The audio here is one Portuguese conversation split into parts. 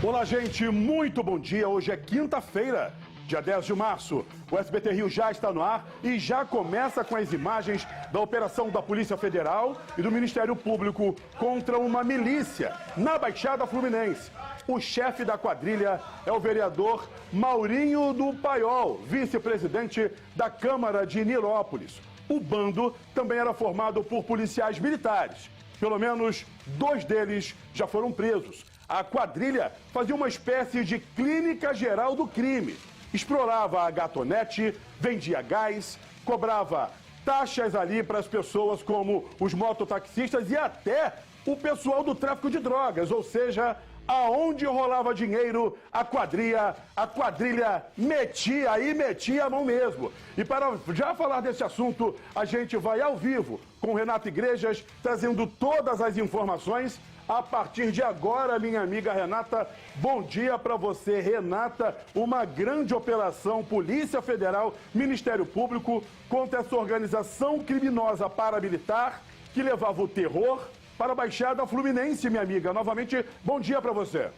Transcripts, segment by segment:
Olá, gente, muito bom dia. Hoje é quinta-feira, dia 10 de março. O SBT Rio já está no ar e já começa com as imagens da operação da Polícia Federal e do Ministério Público contra uma milícia na Baixada Fluminense. O chefe da quadrilha é o vereador Maurinho do Paiol, vice-presidente da Câmara de Nilópolis. O bando também era formado por policiais militares. Pelo menos 2 deles já foram presos. A quadrilha fazia uma espécie de clínica geral do crime. Explorava a gatonete, vendia gás, cobrava taxas ali para as pessoas como os mototaxistas e até o pessoal do tráfico de drogas, ou seja, aonde rolava dinheiro, a quadrilha metia a mão mesmo. E para já falar desse assunto, a gente vai ao vivo com o Renato Igrejas, trazendo todas as informações. A partir de agora, minha amiga Renata, bom dia para você. Renata, uma grande operação Polícia Federal, Ministério Público contra essa organização criminosa paramilitar que levava o terror para a Baixada Fluminense, minha amiga. Novamente, bom dia para você.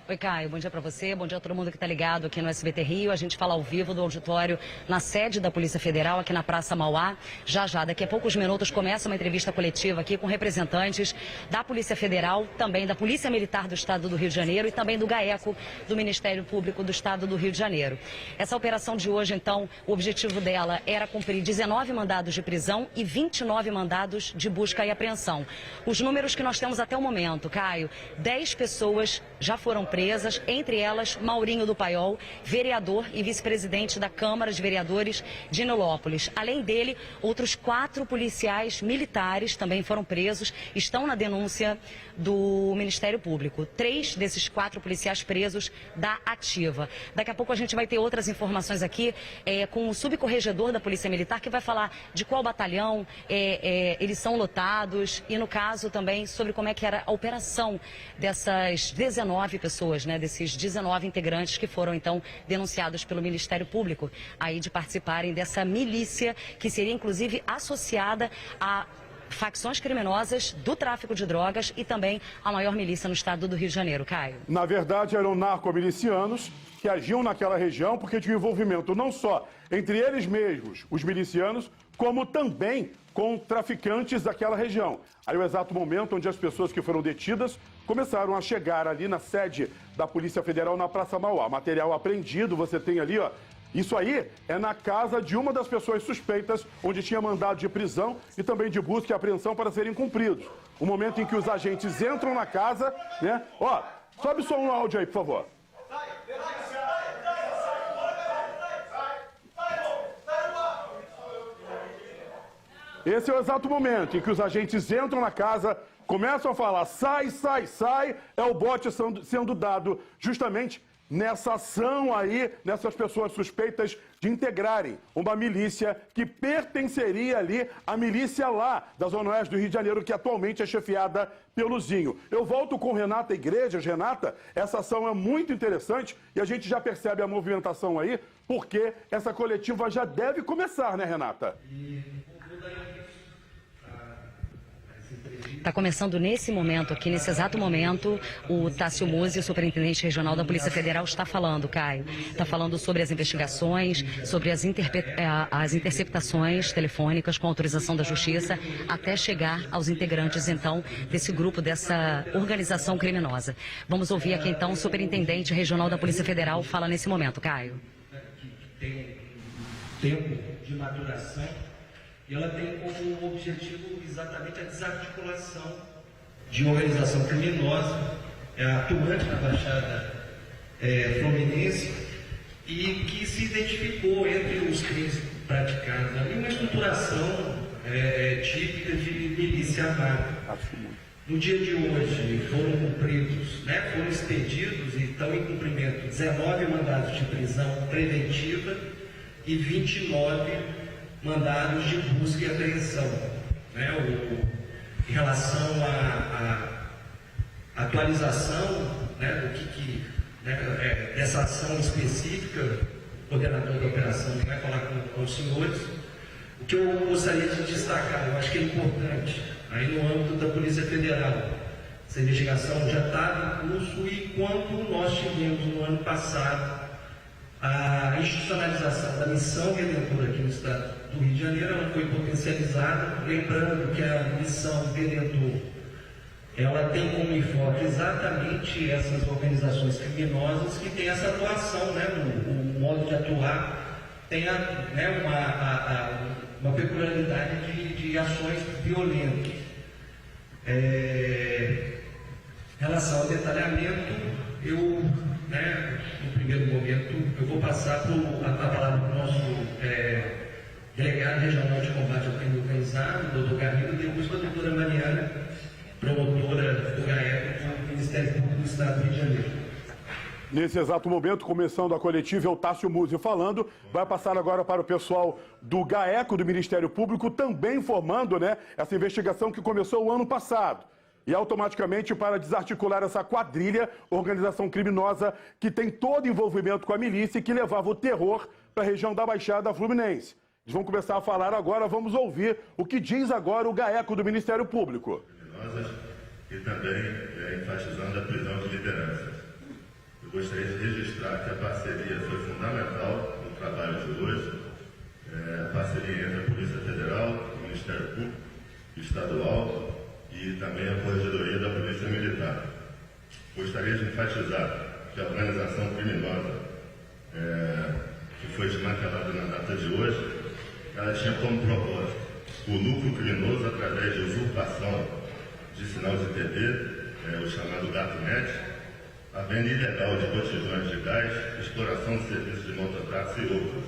Oi, Caio, bom dia para você, bom dia a todo mundo que está ligado aqui no SBT Rio. A gente fala ao vivo do auditório na sede da Polícia Federal, aqui na Praça Mauá. Já, daqui a poucos minutos, começa uma entrevista coletiva aqui com representantes da Polícia Federal, também da Polícia Militar do Estado do Rio de Janeiro e também do GAECO, do Ministério Público do Estado do Rio de Janeiro. Essa operação de hoje, então, o objetivo dela era cumprir 19 mandados de prisão e 29 mandados de busca e apreensão. Os números que nós temos até o momento, Caio, 10 pessoas já foram presas, entre elas Maurinho do Paiol, vereador e vice-presidente da Câmara de Vereadores de Nilópolis. Além dele, outros 4 policiais militares também foram presos, estão na denúncia do Ministério Público. 3 desses 4 policiais presos da ativa. Daqui a pouco a gente vai ter outras informações aqui com o subcorregedor da Polícia Militar, que vai falar de qual batalhão eles são lotados e, no caso, também sobre como é que era a operação dessas 19 pessoas, desses 19 integrantes que foram, então, denunciados pelo Ministério Público, aí de participarem dessa milícia que seria, inclusive, associada a facções criminosas do tráfico de drogas e também a maior milícia no estado do Rio de Janeiro, Caio. Na verdade, eram narcomilicianos que agiam naquela região porque tinham envolvimento não só entre eles mesmos, os milicianos, como também com traficantes daquela região. Aí o exato momento onde as pessoas que foram detidas começaram a chegar ali na sede da Polícia Federal na Praça Mauá. Material apreendido, você tem ali, ó. Isso aí é na casa de uma das pessoas suspeitas, onde tinha mandado de prisão e também de busca e apreensão para serem cumpridos. O momento em que os agentes entram na casa, né? Ó, sobe só um áudio aí, por favor. Esse é o exato momento em que os agentes entram na casa, começam a falar sai, sai, sai, é o bote sendo dado justamente nessa ação aí, nessas pessoas suspeitas de integrarem uma milícia que pertenceria ali à milícia lá da Zona Oeste do Rio de Janeiro, que atualmente é chefiada pelo Zinho. Eu volto com Renata Igrejas. Renata, essa ação é muito interessante e a gente já percebe a movimentação aí, porque essa coletiva já deve começar, né, Renata? Está começando nesse momento aqui, nesse exato momento, o Tássio Musi, o superintendente regional da Polícia Federal, está falando, Caio. Está falando sobre as investigações, sobre as interceptações telefônicas com autorização da Justiça, até chegar aos integrantes, então, desse grupo, dessa organização criminosa. Vamos ouvir aqui, então, o superintendente regional da Polícia Federal fala nesse momento, Caio. Tem tempo de maturação. E ela tem como objetivo exatamente a desarticulação de uma organização criminosa, atuante na Baixada Fluminense e que se identificou entre os crimes praticados ali uma estruturação típica de milícia armada. No dia de hoje foram cumpridos, foram expedidos e estão em cumprimento 19 mandados de prisão preventiva e 29 mandados de busca e apreensão, em relação à atualização dessa ação específica. O coordenador da operação vai falar com os senhores. O que eu gostaria de destacar, eu acho que é importante, aí no âmbito da Polícia Federal, Essa investigação já estava em curso e quando nós tivemos no ano passado a institucionalização da missão redentora aqui no estado do Rio de Janeiro, ela foi potencializada, lembrando que a missão redentor ela tem como enfoque exatamente essas organizações criminosas que têm essa atuação, né, o modo de atuar tem uma peculiaridade de ações violentas. Em relação ao detalhamento, no primeiro momento, eu vou passar a palavra para o nosso delegado regional de combate ao crime organizado, doutor Garrido, e depois para a doutora Mariana, promotora do GAECO do Ministério Público do Estado do Rio de Janeiro. Nesse exato momento, começando a coletiva, é o Tássio Musi falando. Vai passar agora para o pessoal do GAECO, do Ministério Público, também informando, né, essa investigação que começou o ano passado. E automaticamente para desarticular essa quadrilha, organização criminosa que tem todo envolvimento com a milícia e que levava o terror para a região da Baixada Fluminense. Eles vão começar a falar agora, vamos ouvir o que diz agora o GAECO do Ministério Público. E também enfatizando a prisão de lideranças. Eu gostaria de registrar que a parceria foi fundamental no trabalho de hoje, a parceria entre a Polícia Federal, o Ministério Público, Estadual e também a Corregedoria da Polícia Militar. Gostaria de enfatizar que a organização criminosa que foi desmantelada na data de hoje, ela tinha como propósito o lucro criminoso através de usurpação de sinal de TV, o chamado gato-net, a venda ilegal de botijões de gás, exploração de serviços de mototáxi e outros,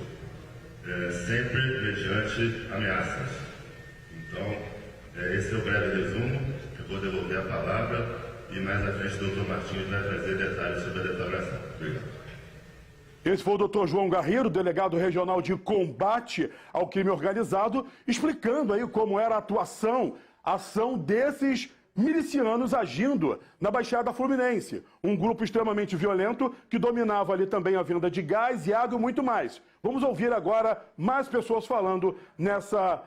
sempre mediante ameaças. Então, esse é o breve resumo. Eu vou devolver a palavra e mais à frente o doutor Martins vai trazer detalhes sobre a deflagração. Obrigado. Esse foi o doutor João Garrido, delegado regional de combate ao crime organizado, explicando aí como era a ação desses milicianos agindo na Baixada Fluminense. Um grupo extremamente violento que dominava ali também a venda de gás e água e muito mais. Vamos ouvir agora mais pessoas falando nessa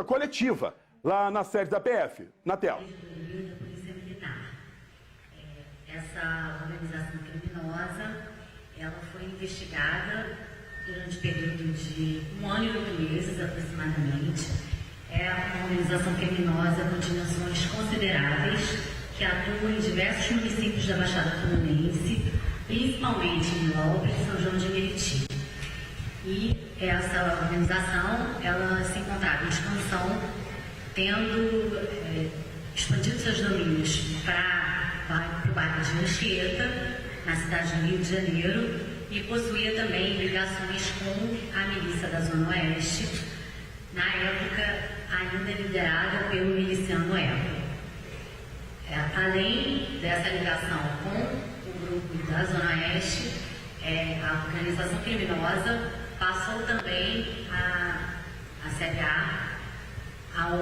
coletiva, lá na sede da PF. Na tela. Polícia Militar. Essa organização criminosa, ela foi investigada durante o período de 1 ano e 8 meses aproximadamente. É uma organização criminosa com dimensões consideráveis, que atua em diversos municípios da Baixada Fluminense, principalmente em Lopes e São João de Meriti. E essa organização, ela se encontrava em expansão, tendo expandido seus domínios para o bairro de Anchieta, na cidade do Rio de Janeiro, e possuía também ligações com a milícia da Zona Oeste, na época ainda liderada pelo miliciano Eco. Além dessa ligação com o grupo da Zona Oeste, a organização criminosa passou também a sediar ao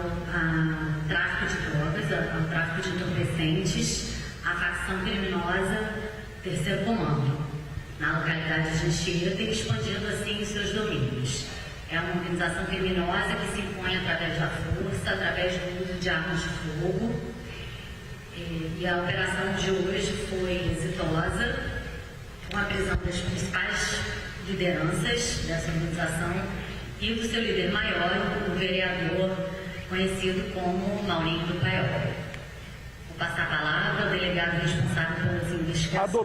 tráfico de drogas, ao tráfico de entorpecentes, a facção criminosa Terceiro Comando, na localidade de Anchieta, expandindo assim os seus domínios. É uma organização criminosa que se impõe através da força, através do uso de armas de fogo. E a operação de hoje foi exitosa, com a prisão das principais lideranças dessa organização e do seu líder maior, o vereador conhecido como Maurinho do Paiol. Vou passar a palavra ao delegado responsável pelas investigações.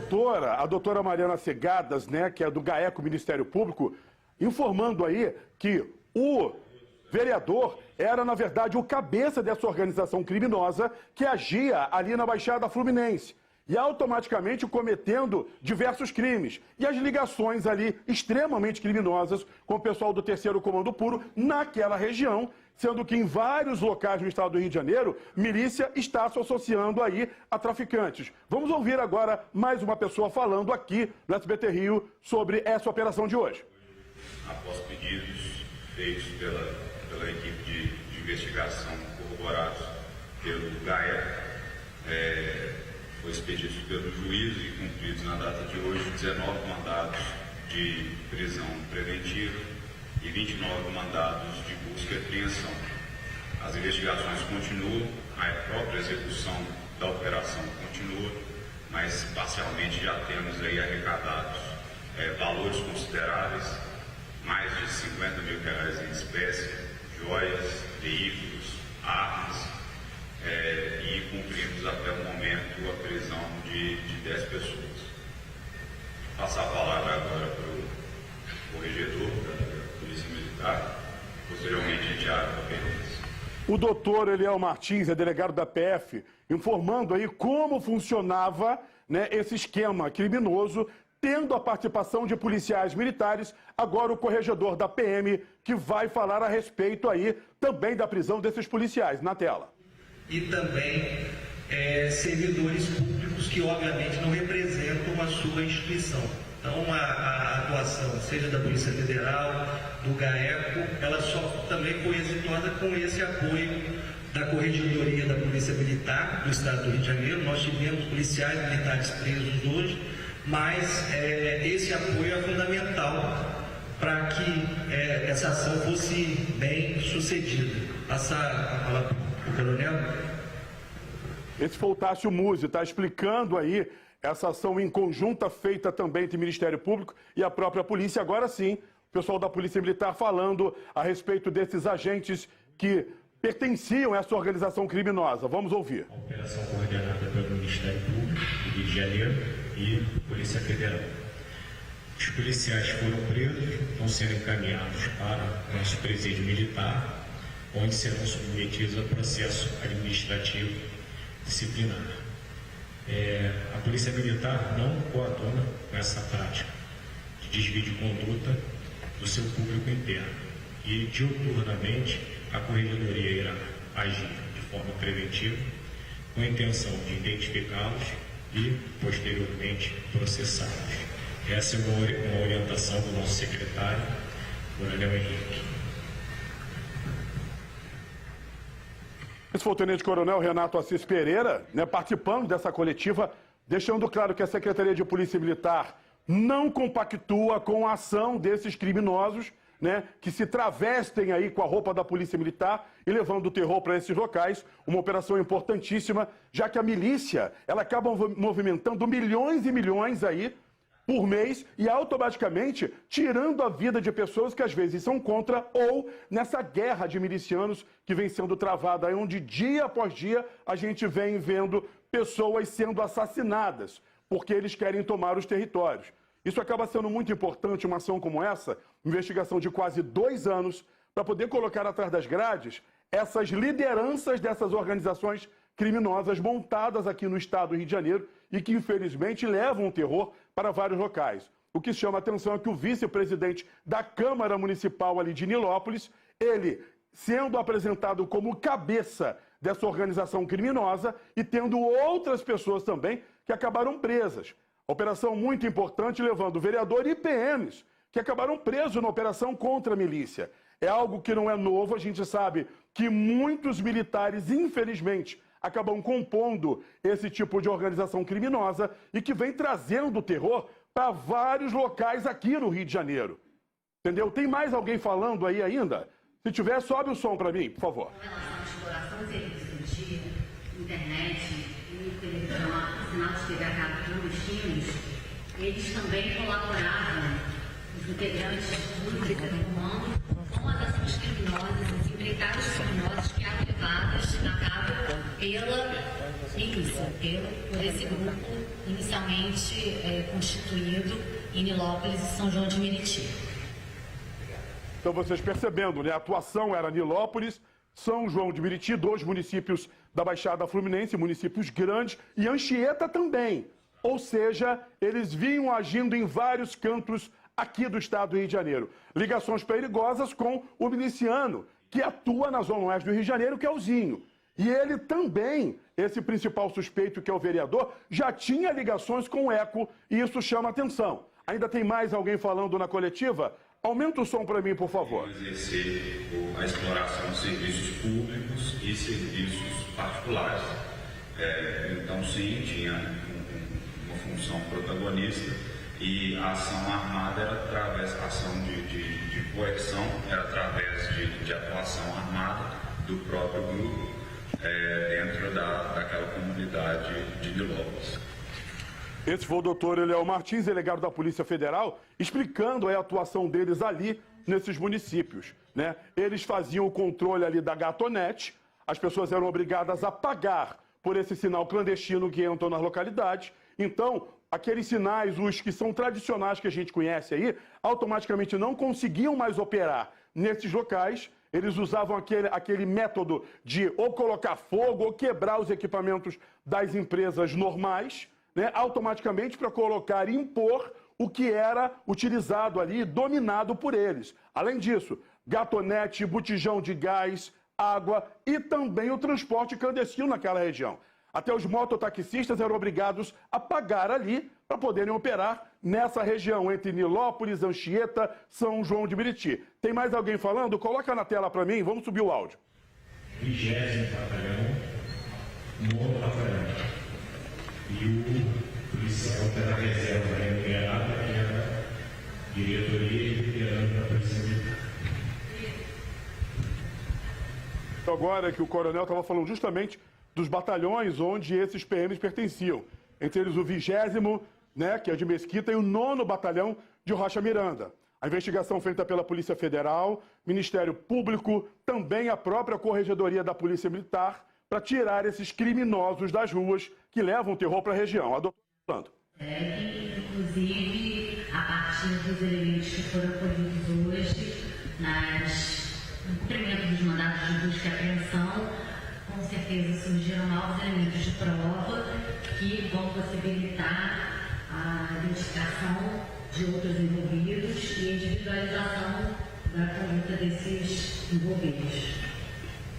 A doutora Mariana Segadas, né, que é do GAECO, Ministério Público, informando aí que o vereador era, na verdade, o cabeça dessa organização criminosa que agia ali na Baixada Fluminense e automaticamente cometendo diversos crimes. E as ligações ali extremamente criminosas com o pessoal do Terceiro Comando Puro naquela região, sendo que em vários locais no estado do Rio de Janeiro, milícia está se associando aí a traficantes. Vamos ouvir agora mais uma pessoa falando aqui no SBT Rio sobre essa operação de hoje. Após pedidos feitos pela equipe de investigação corroborados pelo GAECO, foi expedido pelo juiz e cumpridos na data de hoje 19 mandados de prisão preventiva e 29 mandados de busca e apreensão. As investigações continuam a própria execução da operação continua, mas parcialmente já temos aí arrecadados valores consideráveis, mais de R$50 mil em espécie, joias, veículos, armas, e cumprimos até o momento a prisão de 10 pessoas. Passar a palavra agora para o corregedor da Polícia Militar, posteriormente enviado para a perícia. O doutor Eliel Martins, é delegado da PF, informando aí como funcionava, né, esse esquema criminoso, tendo a participação de policiais militares. Agora o corregedor da PM, que vai falar a respeito aí também da prisão desses policiais. Na tela. E também servidores públicos que obviamente não representam a sua instituição. Então a atuação, seja da Polícia Federal, do GAECO, ela só também foi exitosa com esse apoio da Corregedoria da Polícia Militar do Estado do Rio de Janeiro. Nós tivemos policiais militares presos hoje, mas esse apoio é fundamental para que essa ação fosse bem sucedida. Passar a palavra para o coronel. Esse foi o Tássio Musi, está explicando aí essa ação em conjunta feita também entre o Ministério Público e a própria polícia. Agora sim, o pessoal da Polícia Militar falando a respeito desses agentes que pertenciam a essa organização criminosa. Vamos ouvir. A operação coordenada pelo Ministério Público do Rio de Janeiro e Polícia Federal. Os policiais foram presos, estão sendo encaminhados para o nosso presídio militar, onde serão submetidos a processo administrativo disciplinar. A Polícia Militar não coaduna com essa prática de desvio de conduta do seu público interno e, diuturnamente, a Corregedoria irá agir de forma preventiva com a intenção de identificá-los e, posteriormente, processá-los. Essa é uma orientação do nosso secretário, Coronel Henrique. Esse foi o Tenente-Coronel Renato Assis Pereira, né, participando dessa coletiva, deixando claro que a Secretaria de Polícia Militar não compactua com a ação desses criminosos, né, que se travestem aí com a roupa da Polícia Militar e levando o terror para esses locais. Uma operação importantíssima, já que a milícia, ela acaba movimentando milhões e milhões aí por mês e automaticamente tirando a vida de pessoas que às vezes são contra, ou nessa guerra de milicianos que vem sendo travada, onde dia após dia a gente vem vendo pessoas sendo assassinadas porque eles querem tomar os territórios. Isso acaba sendo muito importante, uma ação como essa, investigação de quase 2 anos, para poder colocar atrás das grades essas lideranças dessas organizações criminosas montadas aqui no estado do Rio de Janeiro e que, infelizmente, levam o terror para vários locais. O que chama a atenção é que o vice-presidente da Câmara Municipal ali de Nilópolis, ele sendo apresentado como cabeça dessa organização criminosa e tendo outras pessoas também que acabaram presas. Operação muito importante, levando o vereador e PMs que acabaram presos na operação contra a milícia. É algo que não é novo, a gente sabe que muitos militares, infelizmente, acabam compondo esse tipo de organização criminosa e que vem trazendo terror para vários locais aqui no Rio de Janeiro. Entendeu? Tem mais alguém falando aí ainda? Se tiver, sobe o som para mim, por favor. Com relação à exploração de serviços de internet e televisão, sinal de TV a cabo clandestinos, eles também colaboravam, os integrantes do comando, com as ações criminosas, as implicadas criminosas que eram levadas a cabo pela milícia, por esse grupo inicialmente constituído em Nilópolis e São João de Meriti. Então vocês percebendo, né? A atuação era Nilópolis, São João de Meriti, 2 municípios da Baixada Fluminense, municípios grandes, e Anchieta também. Ou seja, eles vinham agindo em vários cantos aqui do estado do Rio de Janeiro. Ligações perigosas com o miliciano, que atua na zona oeste do Rio de Janeiro, que é o Zinho. E ele também, esse principal suspeito, que é o vereador, já tinha ligações com o ECO, e isso chama atenção. Ainda tem mais alguém falando na coletiva? Aumenta o som para mim, por favor. Exercer a exploração de serviços públicos e serviços particulares. Então, sim, tinha uma função protagonista e a ação armada era através, a ação de coerção era através de atuação armada do próprio grupo dentro daquela comunidade de Nilópolis. Esse foi o doutor Eliel Martins, delegado da Polícia Federal, explicando a atuação deles ali nesses municípios, né? Eles faziam o controle ali da Gatonete, as pessoas eram obrigadas a pagar por esse sinal clandestino que entram nas localidades. Então, aqueles sinais, os que são tradicionais que a gente conhece aí, automaticamente não conseguiam mais operar nesses locais. Eles usavam aquele método de ou colocar fogo ou quebrar os equipamentos das empresas normais, né, automaticamente para colocar e impor o que era utilizado ali, dominado por eles. Além disso, gatonete, botijão de gás, água e também o transporte clandestino naquela região. Até os mototaxistas eram obrigados a pagar ali para poderem operar nessa região, entre Nilópolis, Anchieta, São João de Meriti. Tem mais alguém falando? Coloca na tela para mim, vamos subir o áudio. 20º Batalhão, 9º Batalhão. E o policial que era reserva remunerada, que era diretoria e liderando da Polícia Militar. Agora que o coronel estava falando justamente dos batalhões onde esses PMs pertenciam. Entre eles o 20º, né, que é de Mesquita, e o 9º Batalhão de Rocha Miranda. A investigação feita pela Polícia Federal, Ministério Público, também a própria Corregedoria da Polícia Militar, para tirar esses criminosos das ruas que levam o terror para a região. A doutora falando. Inclusive, a partir dos elementos que foram colhidos hoje, no cumprimento dos mandatos de busca e apreensão, com certeza surgiram novos elementos de prova que vão possibilitar a identificação de outros envolvidos e a individualização da conduta desses envolvidos.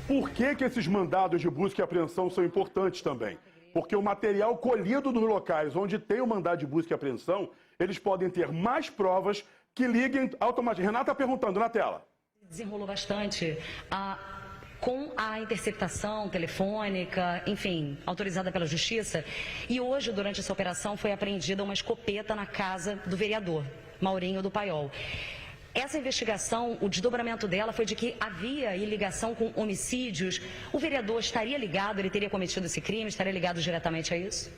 Por que esses mandados de busca e apreensão são importantes também? Porque o material colhido nos locais onde tem o mandado de busca e apreensão, eles podem ter mais provas que liguem automaticamente. Renata está perguntando na tela. Desenrolou bastante com a interceptação telefônica, enfim, autorizada pela Justiça. E hoje, durante essa operação, foi apreendida uma escopeta na casa do vereador, Maurinho do Paiol. Essa investigação, o desdobramento dela foi de que havia ligação com homicídios. O vereador estaria ligado, ele teria cometido esse crime, estaria ligado diretamente a isso?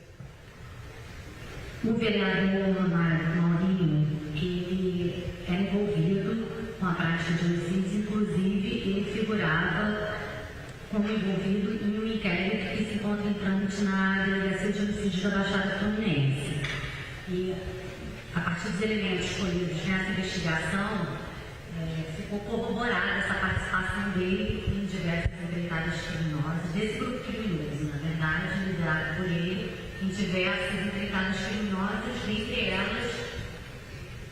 O vereador Maurinho, ele é envolvido com a prática de homicídios, inclusive ele figurava como envolvido em um inquérito que se encontra em trâmite na Delegacia de Homicídios da Baixada Fluminense. E a partir dos elementos colhidos nessa investigação, ficou corroborada essa participação dele em diversas empreitadas criminosas, desse grupo criminoso, na verdade, liderado por ele, em diversas empreitadas criminosas, dentre elas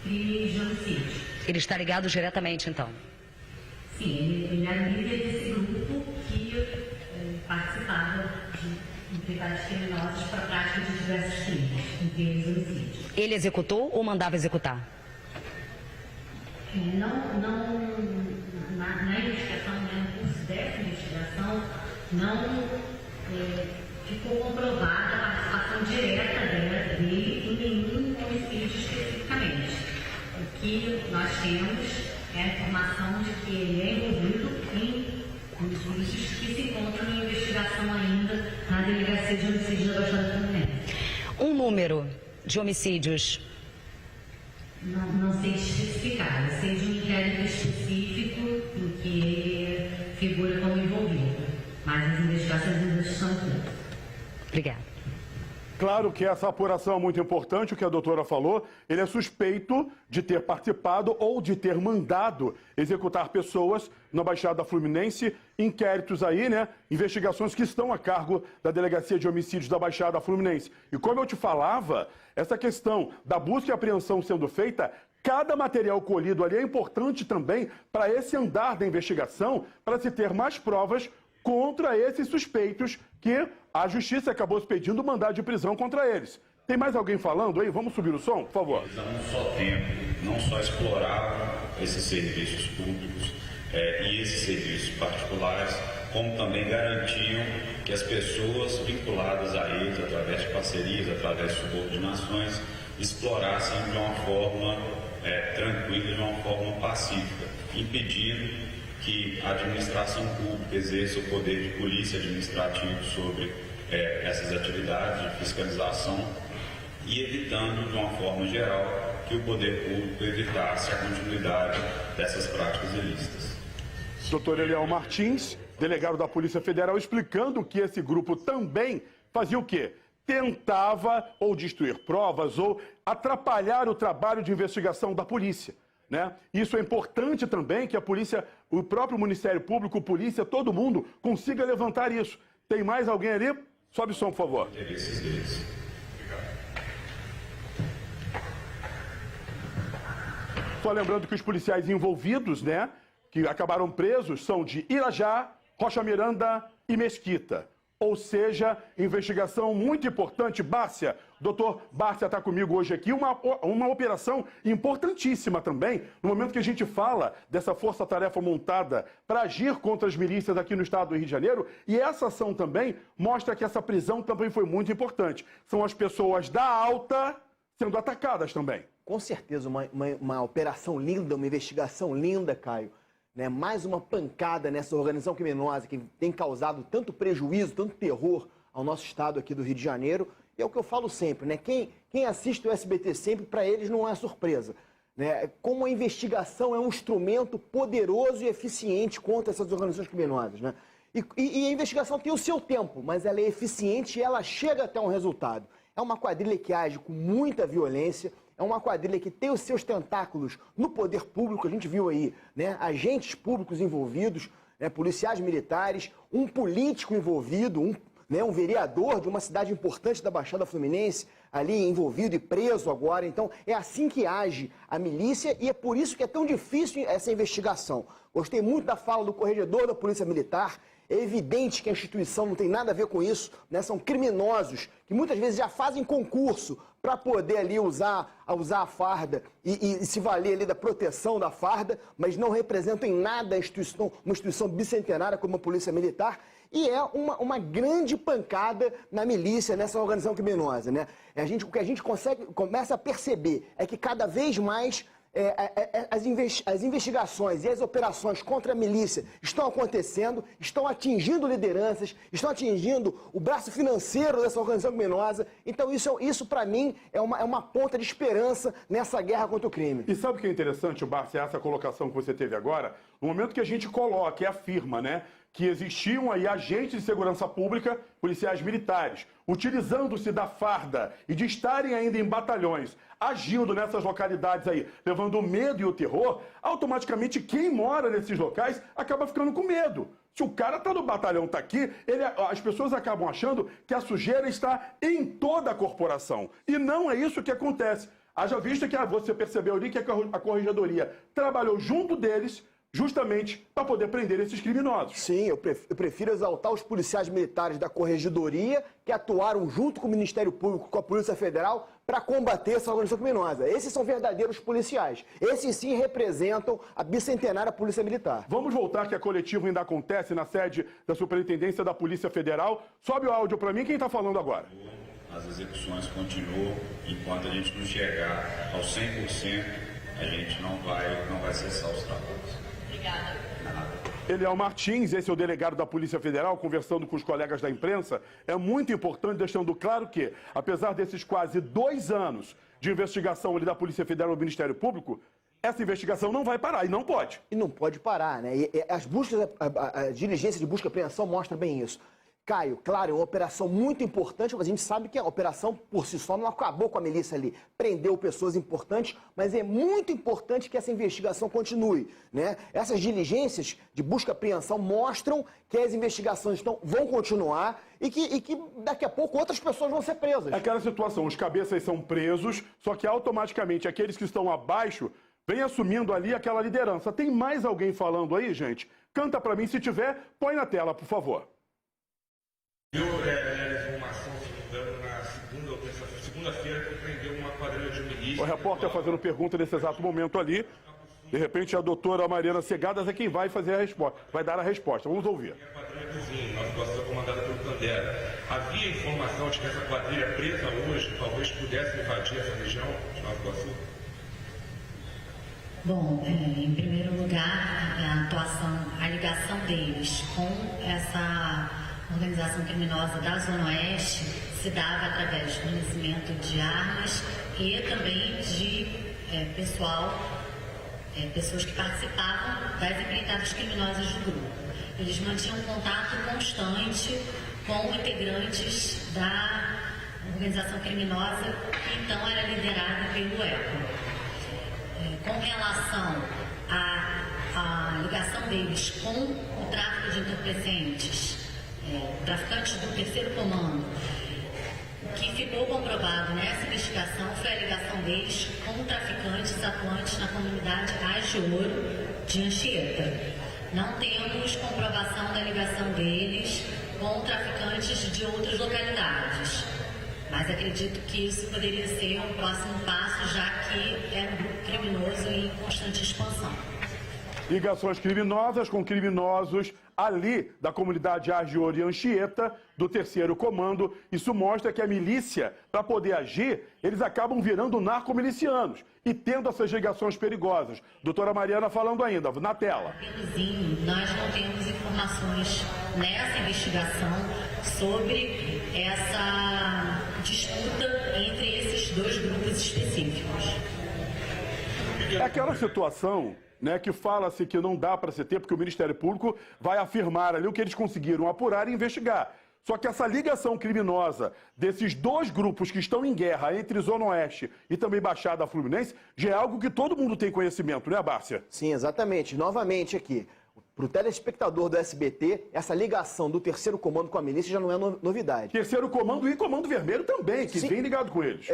crimes de homicídio. Ele está ligado diretamente, então? Sim, ele era líder desse grupo que participava de empreitadas criminosas para a prática de diversos crimes, entre eles homicídios. Ele executou ou mandava executar? Na investigação, no curso dessa investigação, não ficou comprovada a participação direta dele em nenhum homicídio especificamente. O que nós temos é a informação de que ele é envolvido em homicídios que se encontram em investigação ainda na Delegacia de Homicídios da Baixada Fluminense. Um número de homicídios? Não sei especificar, eu sei de um inquérito específico em que ele figura como envolvido, mas as investigações ainda estão todas. Obrigada. Claro que essa apuração é muito importante, o que a doutora falou. Ele é suspeito de ter participado ou de ter mandado executar pessoas na Baixada Fluminense. Inquéritos aí, né? Investigações que estão a cargo da Delegacia de Homicídios da Baixada Fluminense. E como eu te falava, essa questão da busca e apreensão sendo feita, cada material colhido ali é importante também para esse andar da investigação, para se ter mais provas contra esses suspeitos que a Justiça acabou expedindo mandado de prisão contra eles. Tem mais alguém falando aí? Vamos subir o som, por favor. Eles, a um só tempo, não só exploravam esses serviços públicos e esses serviços particulares, como também garantiam que as pessoas vinculadas a eles, através de parcerias, através de subordinações, explorassem de uma forma tranquila, de uma forma pacífica, impedindo que a administração pública exerça o poder de polícia administrativo sobre essas atividades de fiscalização e evitando, de uma forma geral, que o poder público evitasse a continuidade dessas práticas ilícitas. Doutor Eliel Martins, delegado da Polícia Federal, explicando que esse grupo também fazia o quê? Tentava ou destruir provas ou atrapalhar o trabalho de investigação da polícia, né? Isso é importante também que a polícia, o próprio Ministério Público, polícia, todo mundo consiga levantar isso. Tem mais alguém ali? Sobe o som, por favor. Interesses deles. Só lembrando que os policiais envolvidos, né, que acabaram presos, são de Irajá, Rocha Miranda e Mesquita. Ou seja, investigação muito importante. Bárcia, doutor Bárcia está comigo hoje aqui, uma operação importantíssima também, no momento que a gente fala dessa força-tarefa montada para agir contra as milícias aqui no estado do Rio de Janeiro, e essa ação também mostra que essa prisão também foi muito importante. São as pessoas da alta sendo atacadas também. Com certeza, uma operação linda, uma investigação linda, Caio. Né? Mais uma pancada nessa organização criminosa que tem causado tanto prejuízo, tanto terror ao nosso estado aqui do Rio de Janeiro. E é o que eu falo sempre, né? Quem assiste o SBT sempre, para eles não é surpresa. Né? Como a investigação é um instrumento poderoso e eficiente contra essas organizações criminosas. Né? E a investigação tem o seu tempo, mas ela é eficiente e ela chega até um resultado. É uma quadrilha que age com muita violência, é uma quadrilha que tem os seus tentáculos no poder público, a gente viu aí, né? Agentes públicos envolvidos, né? Policiais militares, um político envolvido, um vereador de uma cidade importante da Baixada Fluminense, ali envolvido e preso agora. Então, é assim que age a milícia e é por isso que é tão difícil essa investigação. Gostei muito da fala do corregedor da Polícia Militar. É evidente que a instituição não tem nada a ver com isso, né? São criminosos que muitas vezes já fazem concurso para poder ali usar a farda e se valer ali da proteção da farda, mas não representam em nada uma instituição bicentenária como a Polícia Militar. E é uma grande pancada na milícia, nessa organização criminosa, né? O que a gente começa a perceber é que cada vez mais as investigações e as operações contra a milícia estão acontecendo, estão atingindo lideranças, estão atingindo o braço financeiro dessa organização criminosa. Então isso para mim, é uma ponta de esperança nessa guerra contra o crime. E sabe o que é interessante, Bárcia, essa colocação que você teve agora? No momento que a gente coloca e afirma, né, que existiam aí agentes de segurança pública, policiais militares, utilizando-se da farda e de estarem ainda em batalhões, agindo nessas localidades aí, levando o medo e o terror, automaticamente quem mora nesses locais acaba ficando com medo. Se o cara tá no batalhão, tá aqui, as pessoas acabam achando que a sujeira está em toda a corporação. E não é isso que acontece. Haja vista que você percebeu ali que a corregedoria trabalhou junto deles, justamente para poder prender esses criminosos. Sim, eu prefiro exaltar os policiais militares da Corregedoria que atuaram junto com o Ministério Público, com a Polícia Federal, para combater essa organização criminosa. Esses são verdadeiros policiais. Esses sim representam a bicentenária Polícia Militar. Vamos voltar que a coletiva ainda acontece na sede da Superintendência da Polícia Federal. Sobe o áudio para mim, quem está falando agora? As execuções continuam, enquanto a gente não chegar ao 100%, a gente não vai cessar os trabalhos. Eliel Martins, esse é o delegado da Polícia Federal, conversando com os colegas da imprensa. É muito importante, deixando claro que, apesar desses quase 2 anos de investigação ali da Polícia Federal e do Ministério Público, essa investigação não vai parar, e não pode. E não pode parar, né? E as buscas, a diligência de busca e apreensão mostra bem isso. Caio, claro, é uma operação muito importante, mas a gente sabe que a operação por si só não acabou com a milícia ali. Prendeu pessoas importantes, mas é muito importante que essa investigação continue, né? Essas diligências de busca e apreensão mostram que as investigações vão continuar e que daqui a pouco outras pessoas vão ser presas. É aquela situação, os cabeças são presos, só que automaticamente aqueles que estão abaixo vêm assumindo ali aquela liderança. Tem mais alguém falando aí, gente? Canta pra mim, se tiver, põe na tela, por favor. Eu realizei uma ação, se não me engano, na segunda-feira, que prendeu uma quadrilha de milícia. O repórter fazendo pergunta nesse exato momento ali. De repente, a doutora Mariana Segadas é quem vai fazer a resposta, vai dar a resposta. Vamos ouvir. A quadrilha vizinha, Nova Iguaçu, comandada pelo Tandera. Havia informação de que essa quadrilha presa hoje talvez pudesse invadir essa região de Nova Iguaçu? Bom, em primeiro lugar, a ligação deles com essa organização criminosa da Zona Oeste se dava através do fornecimento de armas e também de pessoas que participavam das empreitadas criminosas do grupo. Eles mantinham contato constante com integrantes da organização criminosa, que então era liderada pelo ECO. Com relação à ligação deles com o tráfico de entorpecentes, traficantes do terceiro comando, o que ficou comprovado nessa investigação foi a ligação deles com traficantes atuantes na comunidade Ás de Ouro de Anchieta. Não temos comprovação da ligação deles com traficantes de outras localidades, mas acredito que isso poderia ser um próximo passo, já que é um grupo criminoso em constante expansão. Ligações criminosas com criminosos ali da comunidade Ás de Ouro e Anchieta, do terceiro comando. Isso mostra que a milícia, para poder agir, eles acabam virando narcomilicianos e tendo essas ligações perigosas. Doutora Mariana falando ainda, na tela. Nós não temos informações nessa investigação sobre essa disputa entre esses dois grupos específicos. É aquela situação, né, que fala-se que não dá para se ter, porque o Ministério Público vai afirmar ali o que eles conseguiram apurar e investigar. Só que essa ligação criminosa desses dois grupos que estão em guerra entre Zona Oeste e também Baixada Fluminense já é algo que todo mundo tem conhecimento, né, Bárcia? Sim, exatamente. Novamente aqui, para o telespectador do SBT, essa ligação do terceiro comando com a milícia já não é novidade. Terceiro comando e Comando Vermelho também, que vem ligado com eles.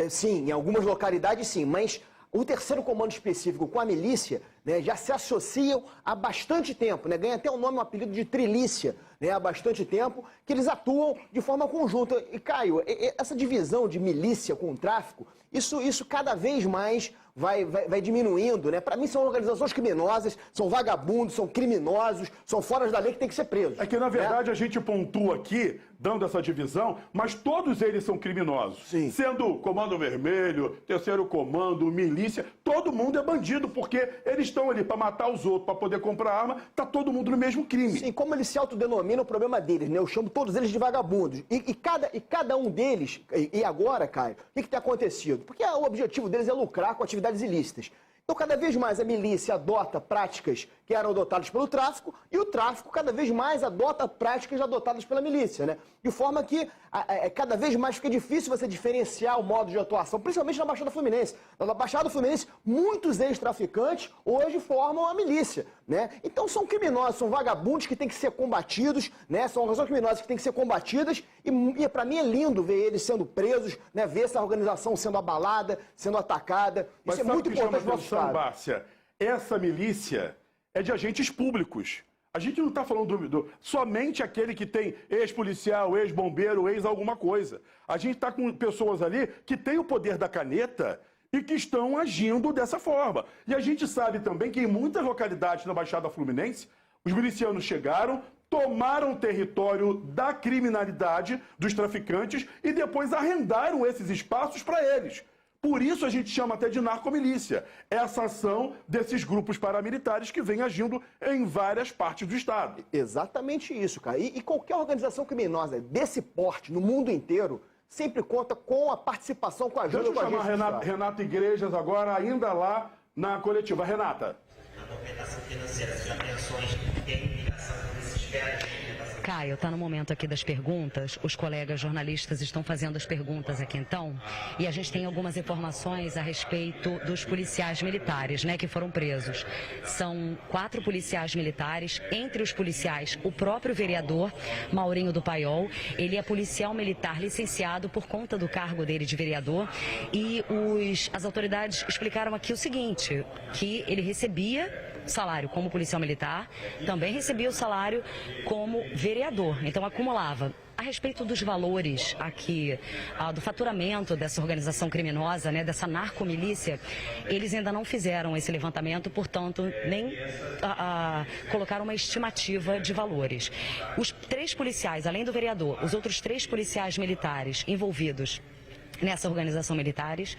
Sim, em algumas localidades sim, mas o terceiro comando específico com a milícia, né, já se associam há bastante tempo, né, ganha até o nome, um apelido de trilícia, né, há bastante tempo, que eles atuam de forma conjunta. E, Caio, essa divisão de milícia com o tráfico, isso cada vez mais vai diminuindo, né? Para mim são organizações criminosas, são vagabundos, são criminosos, são fora da lei que tem que ser presos. É que, na verdade, a gente pontua aqui, dando essa divisão, mas todos eles são criminosos. Sim. Sendo Comando Vermelho, Terceiro Comando, milícia, todo mundo é bandido, porque eles estão ali para matar os outros, para poder comprar arma, tá todo mundo no mesmo crime. Sim, como eles se autodenominam, o problema deles, né? Eu chamo todos eles de vagabundos. E cada um deles, e agora, Caio, o que tem acontecido? Porque o objetivo deles é lucrar com atividades ilícitas. Então, cada vez mais a milícia adota práticas que eram adotadas pelo tráfico e o tráfico cada vez mais adota práticas adotadas pela milícia, né? De forma que cada vez mais fica difícil você diferenciar o modo de atuação, principalmente na Baixada Fluminense. Na Baixada Fluminense, muitos ex-traficantes hoje formam a milícia, né? Então, são criminosos, são vagabundos que têm que ser combatidos, né? São organizações criminosas que têm que ser combatidas e para mim é lindo ver eles sendo presos, né? Ver essa organização sendo abalada, sendo atacada. Mas isso é muito importante para o nosso Estado. Bárcia, essa milícia é de agentes públicos. A gente não está falando somente aquele que tem ex-policial, ex-bombeiro, ex-alguma coisa. A gente está com pessoas ali que têm o poder da caneta e que estão agindo dessa forma. E a gente sabe também que em muitas localidades na Baixada Fluminense, os milicianos chegaram, tomaram território da criminalidade, dos traficantes, e depois arrendaram esses espaços para eles. Por isso a gente chama até de narcomilícia, essa ação desses grupos paramilitares que vem agindo em várias partes do Estado. Exatamente isso, cara. E qualquer organização criminosa desse porte, no mundo inteiro, sempre conta com a participação, com a ajuda Deixa eu chamar Renata Igrejas agora, ainda lá na coletiva. Renata. A movimentação financeira, as apreensões têm ligação com esses férias. Caio, está no momento aqui das perguntas. Os colegas jornalistas estão fazendo as perguntas aqui então. E a gente tem algumas informações a respeito dos policiais militares, né, que foram presos. São 4 policiais militares. Entre os policiais, o próprio vereador Maurinho do Paiol. Ele é policial militar licenciado por conta do cargo dele de vereador. E as autoridades explicaram aqui o seguinte, que ele recebia salário como policial militar, também recebia o salário como vereador, então acumulava. A respeito dos valores aqui, do faturamento dessa organização criminosa, né, dessa narcomilícia, eles ainda não fizeram esse levantamento, portanto, nem colocaram uma estimativa de valores. Os 3 policiais, além do vereador, os outros 3 policiais militares envolvidos nessa organização militares,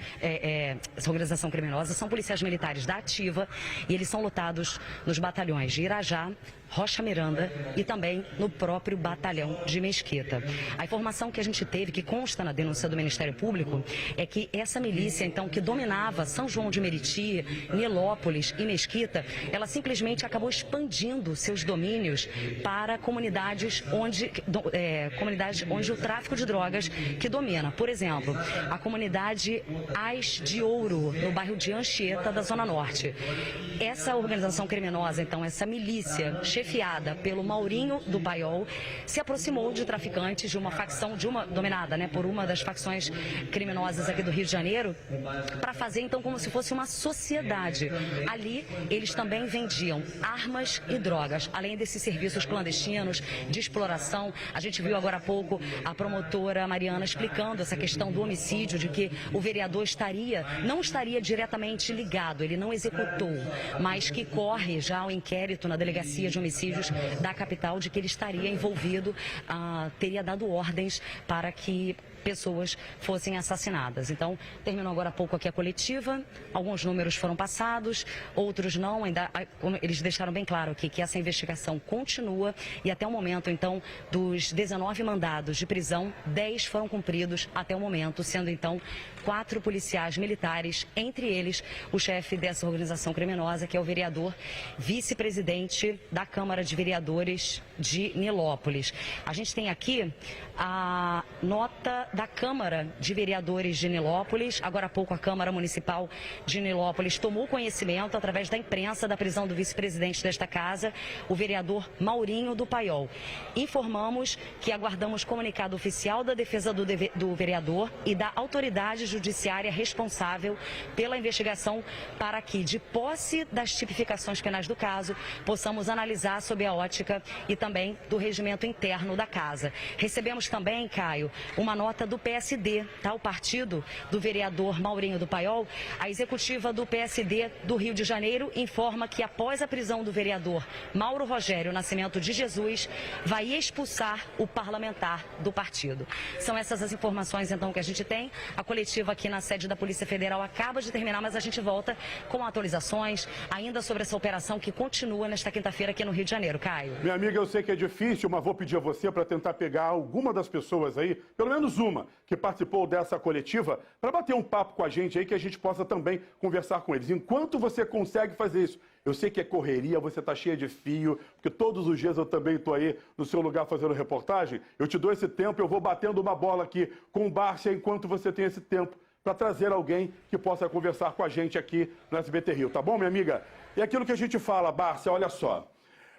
essa organização criminosa, são policiais militares da Ativa e eles são lotados nos batalhões de Irajá, Rocha Miranda e também no próprio batalhão de Mesquita. A informação que a gente teve, que consta na denúncia do Ministério Público, é que essa milícia, então, que dominava São João de Meriti, Nilópolis e Mesquita, ela simplesmente acabou expandindo seus domínios para comunidades onde o tráfico de drogas que domina. Por exemplo, a comunidade Ás de Ouro, no bairro de Anchieta, da Zona Norte. Essa organização criminosa, então, essa milícia chefiada pelo Maurinho do Paiol, se aproximou de traficantes de uma facção, dominada, né, por uma das facções criminosas aqui do Rio de Janeiro, para fazer, então, como se fosse uma sociedade. Ali, eles também vendiam armas e drogas, além desses serviços clandestinos de exploração. A gente viu agora há pouco a promotora Mariana explicando essa questão do homicídio, de que o vereador não estaria diretamente ligado, ele não executou, mas que corre já o inquérito na delegacia de homicídios da capital de que ele estaria envolvido, teria dado ordens para que pessoas fossem assassinadas. Então, terminou agora há pouco aqui a coletiva, alguns números foram passados, outros não, ainda eles deixaram bem claro aqui que essa investigação continua e até o momento, então, dos 19 mandados de prisão, 10 foram cumpridos até o momento, sendo então 4 policiais militares, entre eles o chefe dessa organização criminosa, que é o vereador vice-presidente da Câmara de Vereadores de Nilópolis. A gente tem aqui a nota da Câmara de Vereadores de Nilópolis. Agora há pouco a Câmara Municipal de Nilópolis tomou conhecimento, através da imprensa, da prisão do vice-presidente desta casa, o vereador Maurinho do Paiol. Informamos que aguardamos comunicado oficial da defesa do vereador e da autoridade judiciária responsável pela investigação para que, de posse das tipificações penais do caso, possamos analisar sob a ótica e também do regimento interno da casa. Recebemos também, Caio, uma nota do PSD, tá? O partido do vereador Maurinho do Paiol. A executiva do PSD do Rio de Janeiro informa que, após a prisão do vereador Mauro Rogério Nascimento de Jesus, vai expulsar o parlamentar do partido. São essas as informações, então, que a gente tem. A coletiva aqui na sede da Polícia Federal acaba de terminar, mas a gente volta com atualizações ainda sobre essa operação que continua nesta quinta-feira aqui no Rio de Janeiro. Caio. Minha amiga, eu sei que é difícil, mas vou pedir a você para tentar pegar alguma das pessoas aí, pelo menos uma, que participou dessa coletiva, para bater um papo com a gente aí, que a gente possa também conversar com eles. Enquanto você consegue fazer isso, eu sei que é correria, você está cheia de fio, porque todos os dias eu também estou aí no seu lugar fazendo reportagem, eu te dou esse tempo, eu vou batendo uma bola aqui com o Bárcia enquanto você tem esse tempo para trazer alguém que possa conversar com a gente aqui no SBT Rio, tá bom, minha amiga? E aquilo que a gente fala, Bárcia, olha só,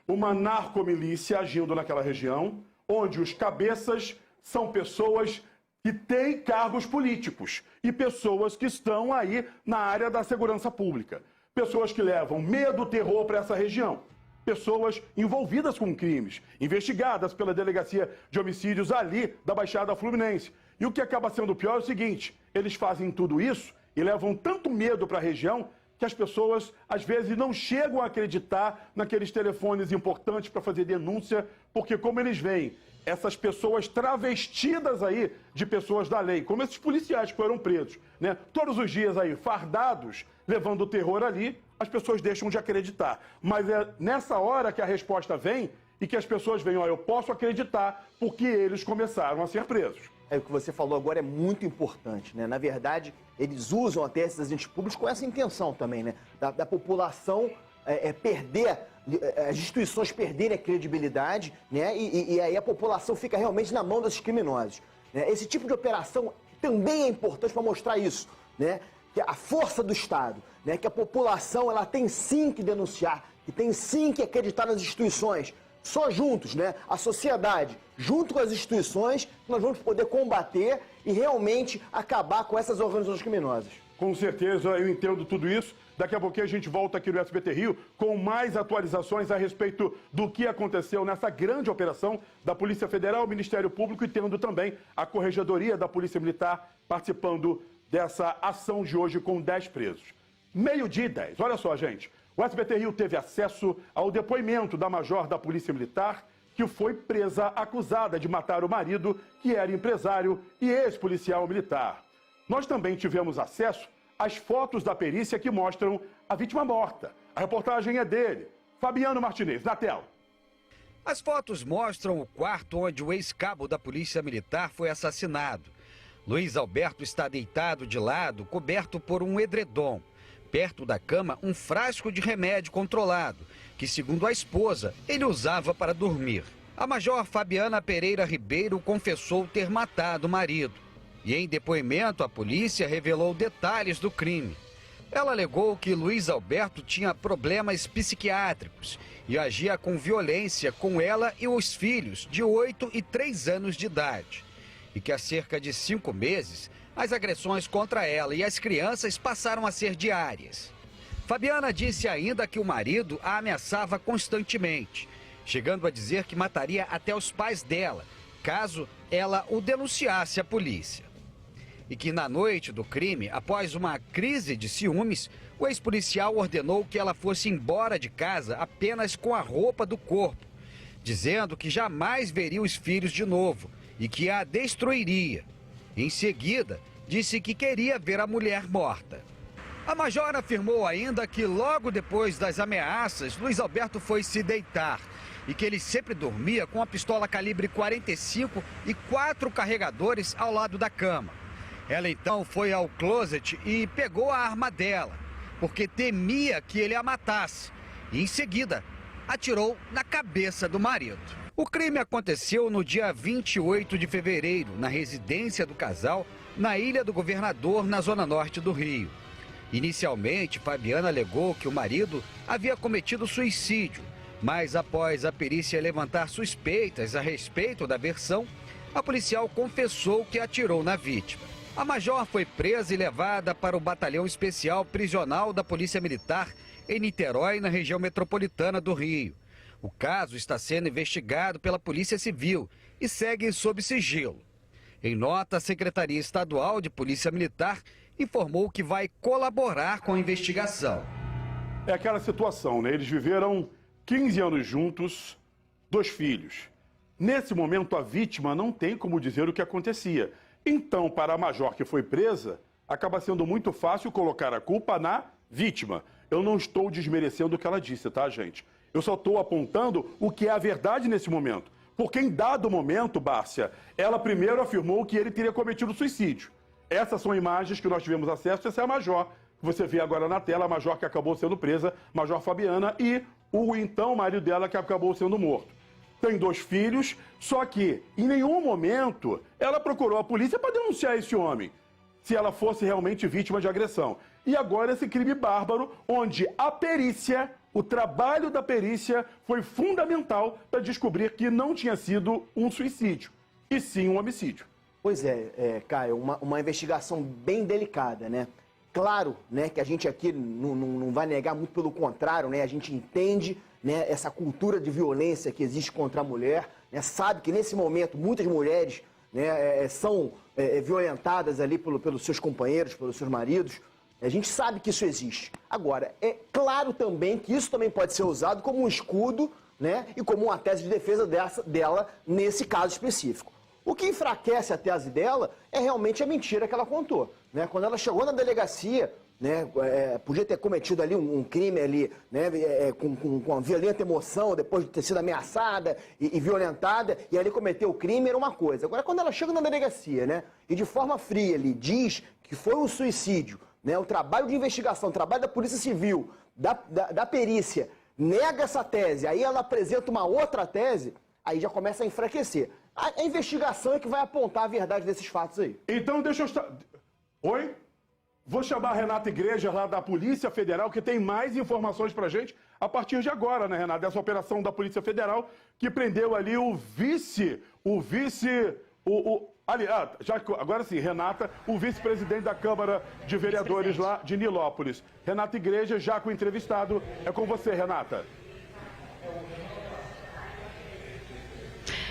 uma narcomilícia agindo naquela região, onde os cabeças são pessoas que têm cargos políticos e pessoas que estão aí na área da segurança pública. Pessoas que levam medo, terror para essa região. Pessoas envolvidas com crimes, investigadas pela Delegacia de Homicídios ali da Baixada Fluminense. E o que acaba sendo pior é o seguinte, eles fazem tudo isso e levam tanto medo para a região que as pessoas, às vezes, não chegam a acreditar naqueles telefones importantes para fazer denúncia, porque como eles veem essas pessoas travestidas aí de pessoas da lei, como esses policiais que foram presos, né? Todos os dias aí, fardados, levando o terror ali, as pessoas deixam de acreditar. Mas é nessa hora que a resposta vem e que as pessoas veem, ó, eu posso acreditar porque eles começaram a ser presos. O que você falou agora é muito importante, né? Na verdade, eles usam até esses agentes públicos com essa intenção também, né? Da população perder, as instituições perderem a credibilidade, né? E aí a população fica realmente na mão desses criminosos, né? Esse tipo de operação também é importante para mostrar isso, né? Que a força do Estado, né? Que a população ela tem sim que denunciar, que tem sim que acreditar nas instituições. Só juntos, né? A sociedade, junto com as instituições, nós vamos poder combater e realmente acabar com essas organizações criminosas. Com certeza, eu entendo tudo isso. Daqui a pouquinho a gente volta aqui no SBT Rio com mais atualizações a respeito do que aconteceu nessa grande operação da Polícia Federal, Ministério Público e tendo também a Corregedoria da Polícia Militar participando dessa ação de hoje com 10 presos. 12:10. Olha só, gente. O SBT Rio teve acesso ao depoimento da major da Polícia Militar, que foi presa acusada de matar o marido, que era empresário e ex-policial militar. Nós também tivemos acesso às fotos da perícia que mostram a vítima morta. A reportagem é dele, Fabiano Martinez, na tela. As fotos mostram o quarto onde o ex-cabo da Polícia Militar foi assassinado. Luiz Alberto está deitado de lado, coberto por um edredom. Perto da cama, um frasco de remédio controlado, que, segundo a esposa, ele usava para dormir. A major Fabiana Pereira Ribeiro confessou ter matado o marido. E em depoimento, a polícia revelou detalhes do crime. Ela alegou que Luiz Alberto tinha problemas psiquiátricos e agia com violência com ela e os filhos de 8 e 3 anos de idade. E que há cerca de 5 meses, as agressões contra ela e as crianças passaram a ser diárias. Fabiana disse ainda que o marido a ameaçava constantemente, chegando a dizer que mataria até os pais dela, caso ela o denunciasse à polícia. E que na noite do crime, após uma crise de ciúmes, o ex-policial ordenou que ela fosse embora de casa apenas com a roupa do corpo, dizendo que jamais veria os filhos de novo e que a destruiria. Em seguida, disse que queria ver a mulher morta. A major afirmou ainda que logo depois das ameaças, Luiz Alberto foi se deitar e que ele sempre dormia com a pistola calibre 45 e 4 carregadores ao lado da cama. Ela então foi ao closet e pegou a arma dela, porque temia que ele a matasse. E em seguida, atirou na cabeça do marido. O crime aconteceu no dia 28 de fevereiro, na residência do casal, na Ilha do Governador, na zona norte do Rio. Inicialmente, Fabiana alegou que o marido havia cometido suicídio, mas após a perícia levantar suspeitas a respeito da versão, a policial confessou que atirou na vítima. A major foi presa e levada para o Batalhão Especial Prisional da Polícia Militar em Niterói, na região metropolitana do Rio. O caso está sendo investigado pela Polícia Civil e segue sob sigilo. Em nota, a Secretaria Estadual de Polícia Militar informou que vai colaborar com a investigação. É aquela situação, né? Eles viveram 15 anos juntos, 2 filhos. Nesse momento, a vítima não tem como dizer o que acontecia. Então, para a major que foi presa, acaba sendo muito fácil colocar a culpa na vítima. Eu não estou desmerecendo o que ela disse, tá, gente? Eu só estou apontando o que é a verdade nesse momento. Porque em dado momento, Bárcia, ela primeiro afirmou que ele teria cometido suicídio. Essas são imagens que nós tivemos acesso, essa é a major. Você vê agora na tela a major que acabou sendo presa, major Fabiana, e o então marido dela que acabou sendo morto. Tem 2 filhos, só que em nenhum momento ela procurou a polícia para denunciar esse homem, se ela fosse realmente vítima de agressão. E agora esse crime bárbaro, onde a perícia, o trabalho da perícia foi fundamental para descobrir que não tinha sido um suicídio, e sim um homicídio. Pois é, Caio, uma investigação bem delicada, né? Claro, né, que a gente aqui não vai negar, muito pelo contrário, né? A gente entende, né, essa cultura de violência que existe contra a mulher, né? Sabe que nesse momento muitas mulheres, né, são violentadas ali pelos seus companheiros, pelos seus maridos. A gente sabe que isso existe. Agora, é claro também que isso também pode ser usado como um escudo, né, e como uma tese de defesa dela nesse caso específico. O que enfraquece a tese dela é realmente a mentira que ela contou, né? Quando ela chegou na delegacia, né, podia ter cometido ali um crime ali, né, com uma violenta emoção, depois de ter sido ameaçada e violentada, e ali cometeu o crime, era uma coisa. Agora, quando ela chega na delegacia, né, e de forma fria ali diz que foi um suicídio, né, o trabalho de investigação, o trabalho da Polícia Civil, da perícia, nega essa tese, aí ela apresenta uma outra tese, aí já começa a enfraquecer. A investigação é que vai apontar a verdade desses fatos aí. Então, deixa eu... Oi? Vou chamar a Renata Igreja lá da Polícia Federal, que tem mais informações pra gente a partir de agora, né, Renata? Dessa operação da Polícia Federal que prendeu ali agora sim, Renata, o vice-presidente da Câmara de Vereadores lá de Nilópolis. Renata Igreja, já com o entrevistado. É com você, Renata.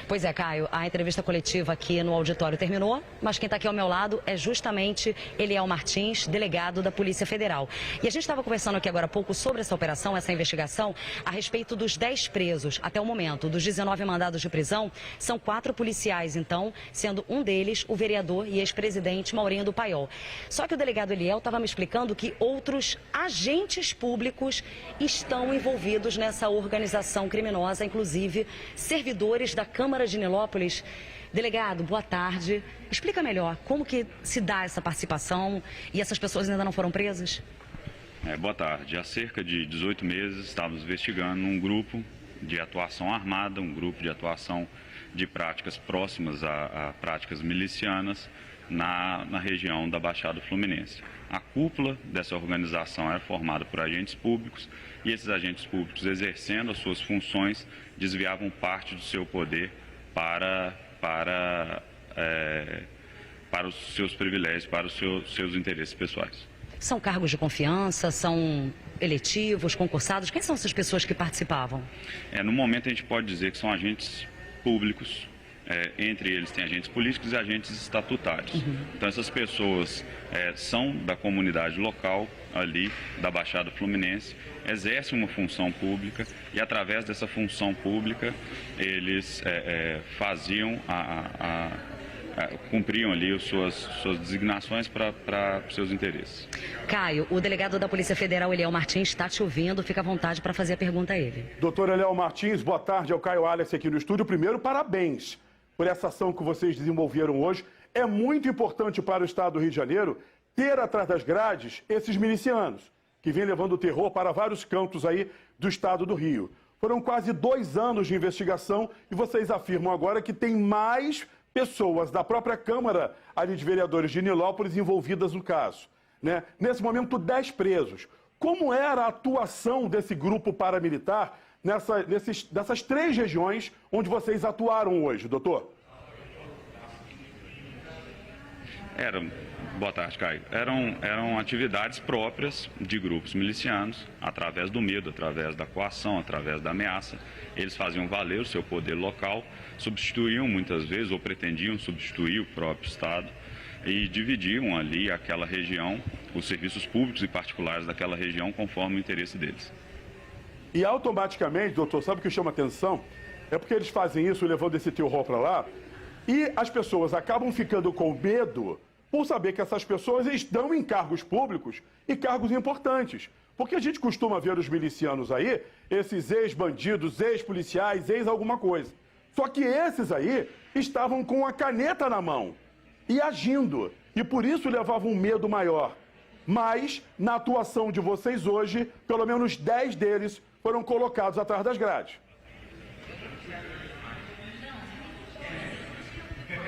Pois é, Caio, a entrevista coletiva aqui no auditório terminou, mas quem está aqui ao meu lado é justamente Eliel Martins, delegado da Polícia Federal. E a gente estava conversando aqui agora há pouco sobre essa operação, essa investigação, a respeito dos 10 presos. Até o momento, dos 19 mandados de prisão, são 4 policiais, então, sendo um deles o vereador e ex-presidente Maurinho do Paiol. Só que o delegado Eliel estava me explicando que outros agentes públicos estão envolvidos nessa organização criminosa, inclusive servidores da Câmara de Nilópolis. Delegado, boa tarde. Explica melhor como que se dá essa participação e essas pessoas ainda não foram presas? Boa tarde. Há cerca de 18 meses estávamos investigando um grupo de atuação armada, um grupo de atuação de práticas próximas a práticas milicianas na região da Baixada Fluminense. A cúpula dessa organização era formada por agentes públicos e esses agentes públicos, exercendo as suas funções, desviavam parte do seu poder para os seus privilégios, para os seus interesses pessoais. São cargos de confiança, são eletivos, concursados? Quem são essas pessoas que participavam? No momento a gente pode dizer que são agentes públicos, entre eles tem agentes políticos e agentes estatutários. Então essas pessoas são da comunidade local, ali da Baixada Fluminense, exercem uma função pública e através dessa função pública eles faziam cumpriam ali as suas designações para os seus interesses. Caio, o delegado da Polícia Federal, Eliel Martins, está te ouvindo. Fica à vontade para fazer a pergunta a ele. Doutor Eliel Martins, boa tarde. É o Caio Alex aqui no estúdio. Primeiro, parabéns por essa ação que vocês desenvolveram hoje. É muito importante para o Estado do Rio de Janeiro ter atrás das grades esses milicianos, que vêm levando terror para vários cantos aí do Estado do Rio. Foram quase 2 anos de investigação e vocês afirmam agora que tem mais pessoas da própria Câmara ali de Vereadores de Nilópolis envolvidas no caso, né? Nesse momento, 10 presos. Como era a atuação desse grupo paramilitar nessas 3 regiões onde vocês atuaram hoje, doutor? Boa tarde, Caio. Eram atividades próprias de grupos milicianos, através do medo, através da coação, através da ameaça. Eles faziam valer o seu poder local, substituíam muitas vezes, ou pretendiam substituir o próprio Estado, e dividiam ali aquela região, os serviços públicos e particulares daquela região, conforme o interesse deles. E automaticamente, doutor, sabe o que chama atenção? É porque eles fazem isso levando esse terror para lá, e as pessoas acabam ficando com medo por saber que essas pessoas estão em cargos públicos e cargos importantes. Porque a gente costuma ver os milicianos aí, esses ex-bandidos, ex-policiais, ex-alguma coisa. Só que esses aí estavam com a caneta na mão e agindo. E por isso levavam um medo maior. Mas, na atuação de vocês hoje, pelo menos 10 deles foram colocados atrás das grades.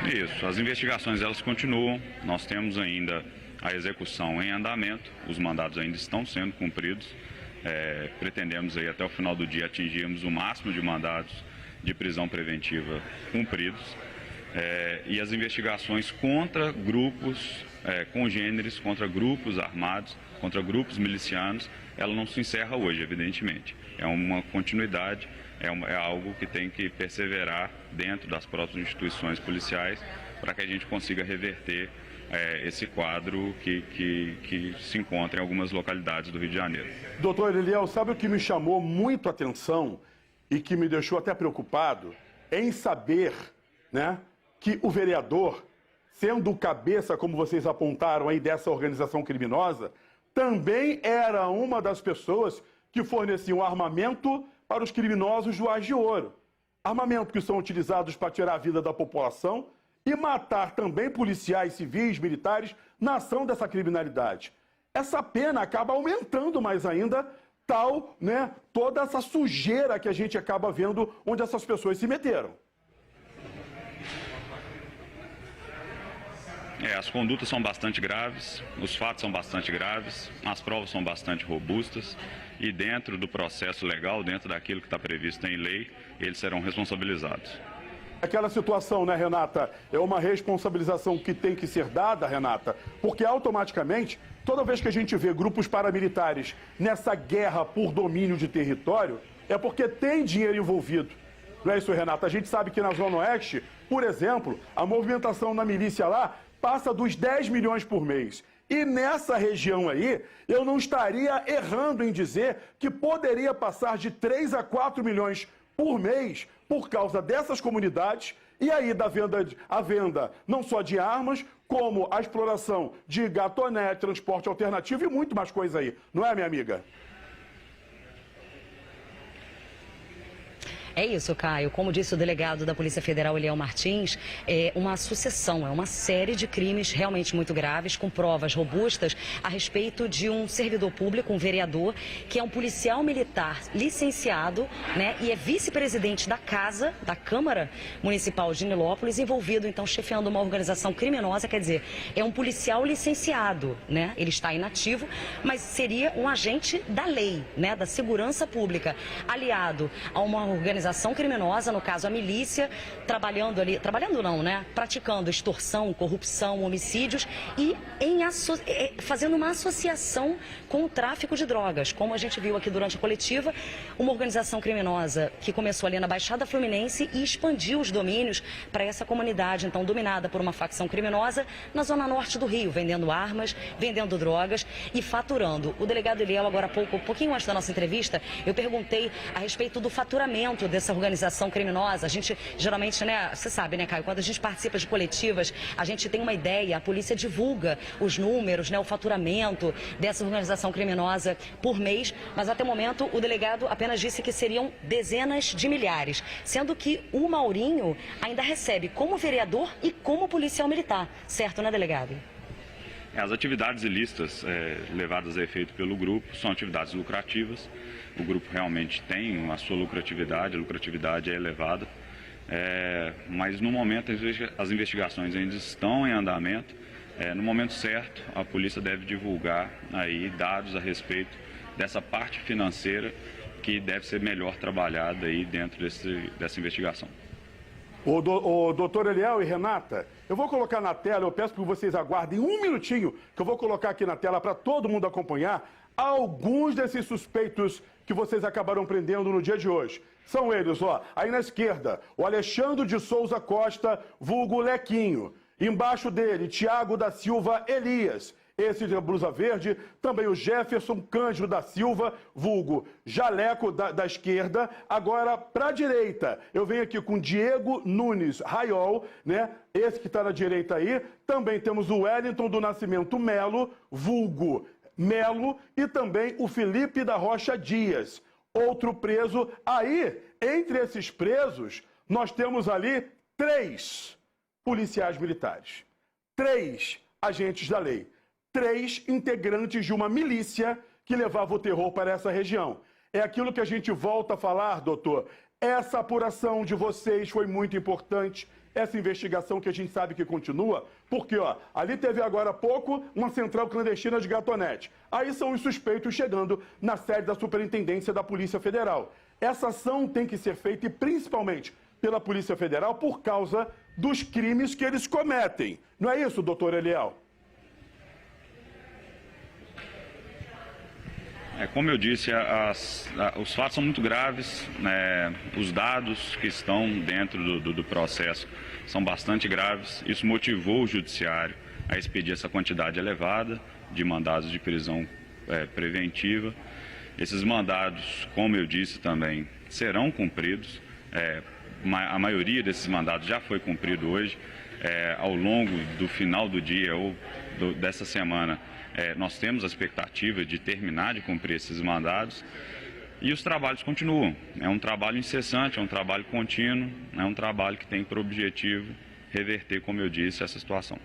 Isso, as investigações elas continuam, nós temos ainda a execução em andamento, os mandados ainda estão sendo cumpridos, pretendemos aí até o final do dia atingirmos o máximo de mandados de prisão preventiva cumpridos, e as investigações contra grupos congêneres, contra grupos armados, contra grupos milicianos, ela não se encerra hoje, evidentemente, é uma continuidade. É algo que tem que perseverar dentro das próprias instituições policiais para que a gente consiga reverter esse quadro que se encontra em algumas localidades do Rio de Janeiro. Doutor Eliel, sabe o que me chamou muito a atenção e que me deixou até preocupado? Em saber, né, que o vereador, sendo o cabeça, como vocês apontaram aí, dessa organização criminosa, também era uma das pessoas que forneciam armamento para os criminosos do Ás de Ouro. Armamento que são utilizados para tirar a vida da população e matar também policiais civis, militares, na ação dessa criminalidade. Essa pena acaba aumentando mais ainda toda essa sujeira que a gente acaba vendo onde essas pessoas se meteram. As condutas são bastante graves, os fatos são bastante graves, as provas são bastante robustas e dentro do processo legal, dentro daquilo que está previsto em lei, eles serão responsabilizados. Aquela situação, né, Renata, é uma responsabilização que tem que ser dada, Renata, porque automaticamente, toda vez que a gente vê grupos paramilitares nessa guerra por domínio de território, é porque tem dinheiro envolvido. Não é isso, Renata? A gente sabe que na Zona Oeste, por exemplo, a movimentação na milícia lá passa dos 10 milhões por mês. E nessa região aí, eu não estaria errando em dizer que poderia passar de 3 a 4 milhões por mês por causa dessas comunidades e aí a venda não só de armas, como a exploração de gatonete, transporte alternativo e muito mais coisa aí. Não é, minha amiga? É isso, Caio. Como disse o delegado da Polícia Federal, Eliel Martins, é uma sucessão, é uma série de crimes realmente muito graves, com provas robustas a respeito de um servidor público, um vereador, que é um policial militar licenciado, né, e é vice-presidente da Casa, da Câmara Municipal de Nilópolis, envolvido, então, chefiando uma organização criminosa, quer dizer, é um policial licenciado, né? Ele está inativo, mas seria um agente da lei, né, da segurança pública, aliado a uma organização criminosa, no caso a milícia, praticando extorsão, corrupção, homicídios e fazendo uma associação com o tráfico de drogas, como a gente viu aqui durante a coletiva, uma organização criminosa que começou ali na Baixada Fluminense e expandiu os domínios para essa comunidade, então dominada por uma facção criminosa na zona norte do Rio, vendendo armas, vendendo drogas e faturando. O delegado Eliel, agora há pouco, um pouquinho antes da nossa entrevista, eu perguntei a respeito do faturamento dessa organização criminosa. A gente geralmente, né, você sabe, né, Caio, quando a gente participa de coletivas, a gente tem uma ideia, a polícia divulga os números, né, o faturamento dessa organização criminosa por mês, mas até o momento o delegado apenas disse que seriam dezenas de milhares, sendo que o Maurinho ainda recebe como vereador e como policial militar, certo, né, delegado? As atividades ilícitas levadas a efeito pelo grupo são atividades lucrativas. O grupo realmente tem a sua lucratividade, a lucratividade é elevada, mas no momento as investigações ainda estão em andamento. No momento certo, a polícia deve divulgar aí dados a respeito dessa parte financeira que deve ser melhor trabalhada aí dentro dessa investigação. O doutor Eliel e Renata, eu vou colocar na tela, eu peço que vocês aguardem um minutinho, que eu vou colocar aqui na tela para todo mundo acompanhar alguns desses suspeitos que vocês acabaram prendendo no dia de hoje. São eles, ó, aí na esquerda, o Alexandre de Souza Costa, vulgo Lequinho. Embaixo dele, Tiago da Silva Elias. Esse de blusa verde, também o Jefferson Cândido da Silva, vulgo Jaleco da esquerda. Agora, para a direita, eu venho aqui com Diego Nunes Raiol, né? Esse que está na direita aí. Também temos o Wellington do Nascimento Melo, vulgo Melo, e também o Felipe da Rocha Dias, outro preso. Aí, entre esses presos, nós temos ali 3 policiais militares, 3 agentes da lei, 3 integrantes de uma milícia que levava o terror para essa região. É aquilo que a gente volta a falar, doutor. Essa apuração de vocês foi muito importante. Essa investigação que a gente sabe que continua, porque ó, ali teve agora há pouco uma central clandestina de gatonete. Aí são os suspeitos chegando na sede da Superintendência da Polícia Federal. Essa ação tem que ser feita e principalmente pela Polícia Federal por causa dos crimes que eles cometem. Não é isso, doutor Eliel? Como eu disse, os fatos são muito graves, né? Os dados que estão dentro do processo são bastante graves. Isso motivou o judiciário a expedir essa quantidade elevada de mandados de prisão preventiva. Esses mandados, como eu disse também, serão cumpridos. A maioria desses mandados já foi cumprido hoje. Ao longo do final do dia ou dessa semana, nós temos a expectativa de terminar de cumprir esses mandados e os trabalhos continuam. É um trabalho incessante, é um trabalho contínuo, é um trabalho que tem por objetivo reverter, como eu disse, essa situação.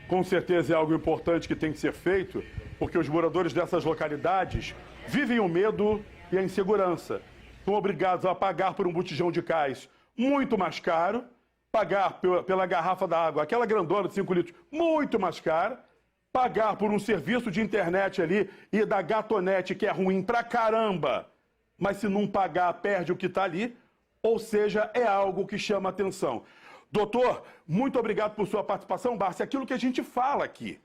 Com certeza é algo importante que tem que ser feito, porque os moradores dessas localidades vivem o medo e a insegurança. São obrigados a pagar por um botijão de gás muito mais caro, pagar pela garrafa da água, aquela grandona de 5 litros, muito mais cara, pagar por um serviço de internet ali e da gatonete, que é ruim pra caramba, mas se não pagar, perde o que está ali, ou seja, é algo que chama atenção. Doutor, muito obrigado por sua participação, Bárcia. Aquilo que a gente fala aqui,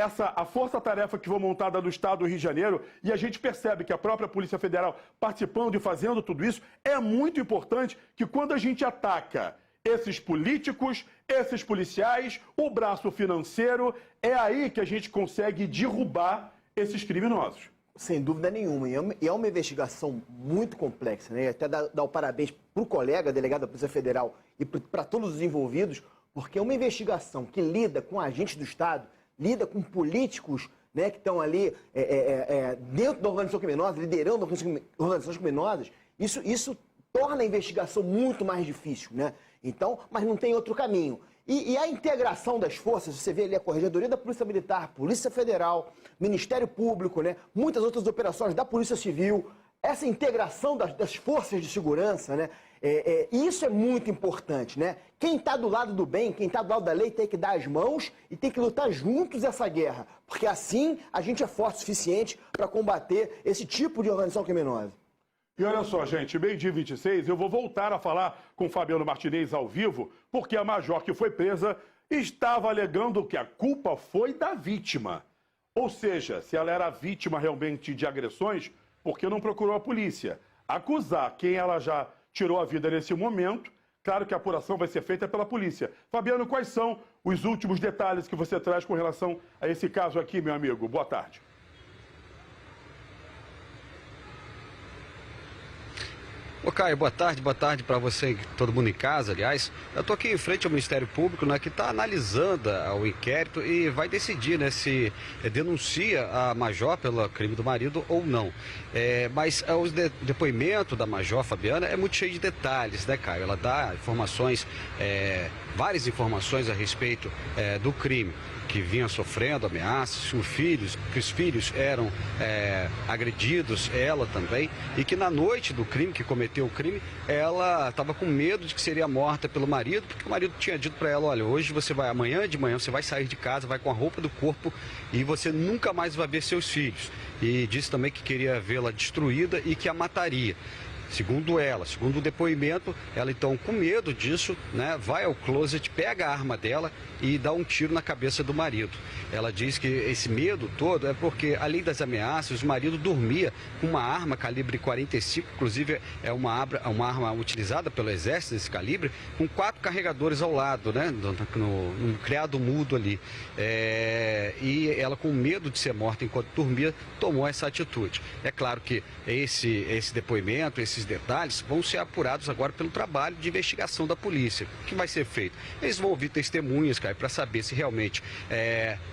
a força-tarefa que foi montada no estado do Rio de Janeiro, e a gente percebe que a própria Polícia Federal participando e fazendo tudo isso, é muito importante que quando a gente ataca esses políticos, esses policiais, o braço financeiro, é aí que a gente consegue derrubar esses criminosos. Sem dúvida nenhuma. E é uma investigação muito complexa, né? Até dar o parabéns para o colega, delegado da Polícia Federal, e para todos os envolvidos, porque é uma investigação que lida com agentes do Estado, lida com políticos, né, que estão ali dentro da organização criminosa, liderando organizações criminosas. Isso torna a investigação muito mais difícil, né? Então, mas não tem outro caminho. E a integração das forças, você vê ali a Corregedoria da Polícia Militar, Polícia Federal, Ministério Público, né, muitas outras operações da Polícia Civil, essa integração das forças de segurança, né, isso é muito importante, né? Quem está do lado do bem, quem está do lado da lei tem que dar as mãos e tem que lutar juntos essa guerra, porque assim a gente é forte o suficiente para combater esse tipo de organização criminosa. E olha só, gente, meio-dia 26, eu vou voltar a falar com Fabiano Martinez ao vivo, porque a major que foi presa estava alegando que a culpa foi da vítima. Ou seja, se ela era vítima realmente de agressões, por que não procurou a polícia? Acusar quem ela já tirou a vida nesse momento, claro que a apuração vai ser feita pela polícia. Fabiano, quais são os últimos detalhes que você traz com relação a esse caso aqui, meu amigo? Boa tarde. Ô Caio, boa tarde para você e todo mundo em casa, aliás. Eu estou aqui em frente ao Ministério Público, né, que está analisando o inquérito e vai decidir, né, se denuncia a major pelo crime do marido ou não. Mas o depoimento da major Fabiana é muito cheio de detalhes, né, Caio? Ela dá informações, várias informações a respeito do crime, que vinha sofrendo ameaças, que os filhos eram agredidos, ela também, e que na noite do crime, que cometeu o crime, ela estava com medo de que seria morta pelo marido, porque o marido tinha dito para ela, olha, hoje amanhã de manhã você vai sair de casa, vai com a roupa do corpo e você nunca mais vai ver seus filhos. E disse também que queria vê-la destruída e que a mataria. Segundo ela, segundo o depoimento, ela então, com medo disso, né, vai ao closet, pega a arma dela e dá um tiro na cabeça do marido. Ela diz que esse medo todo é porque, além das ameaças, o marido dormia com uma arma calibre 45, inclusive é uma arma utilizada pelo exército desse calibre, com 4 carregadores ao lado, né, no criado mudo ali. E ela, com medo de ser morta enquanto dormia, tomou essa atitude. É claro que esse depoimento, esses detalhes vão ser apurados agora pelo trabalho de investigação da polícia. O que vai ser feito? Eles vão ouvir testemunhas, Caio, para saber se realmente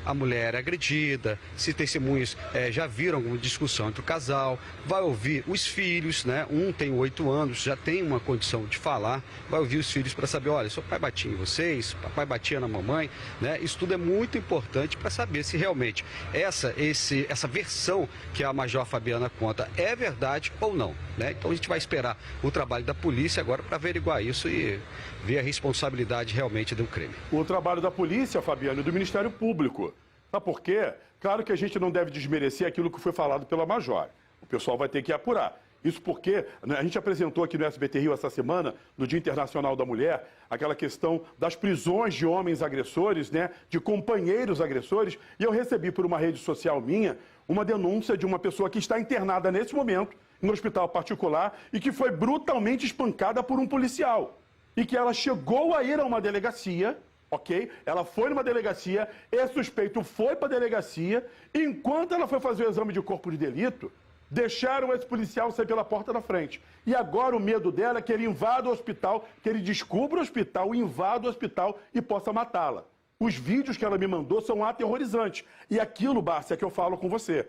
a mulher é agredida, se testemunhas já viram alguma discussão entre o casal, vai ouvir os filhos, né? Um tem 8 anos, já tem uma condição de falar, vai ouvir os filhos para saber, olha, seu pai batia em vocês, papai batia na mamãe, né? Isso tudo é muito importante para saber se realmente essa versão que a major Fabiana conta é verdade ou não, né? Então a gente vai esperar o trabalho da polícia agora para averiguar isso e ver a responsabilidade realmente do crime. O trabalho da polícia, Fabiano, e do Ministério Público. Sabe por quê? Claro que a gente não deve desmerecer aquilo que foi falado pela major. O pessoal vai ter que apurar. Isso porque a gente apresentou aqui no SBT Rio essa semana, no Dia Internacional da Mulher, aquela questão das prisões de homens agressores, né, de companheiros agressores, e eu recebi por uma rede social minha uma denúncia de uma pessoa que está internada nesse momento, no hospital particular, e que foi brutalmente espancada por um policial. E que ela chegou a ir a uma delegacia, ok? Ela foi numa delegacia, esse suspeito foi para a delegacia, e enquanto ela foi fazer o exame de corpo de delito, deixaram esse policial sair pela porta da frente. E agora o medo dela é que ele invada o hospital, que ele descubra o hospital, invada o hospital e possa matá-la. Os vídeos que ela me mandou são aterrorizantes. E aquilo, Bárcia, que eu falo com você.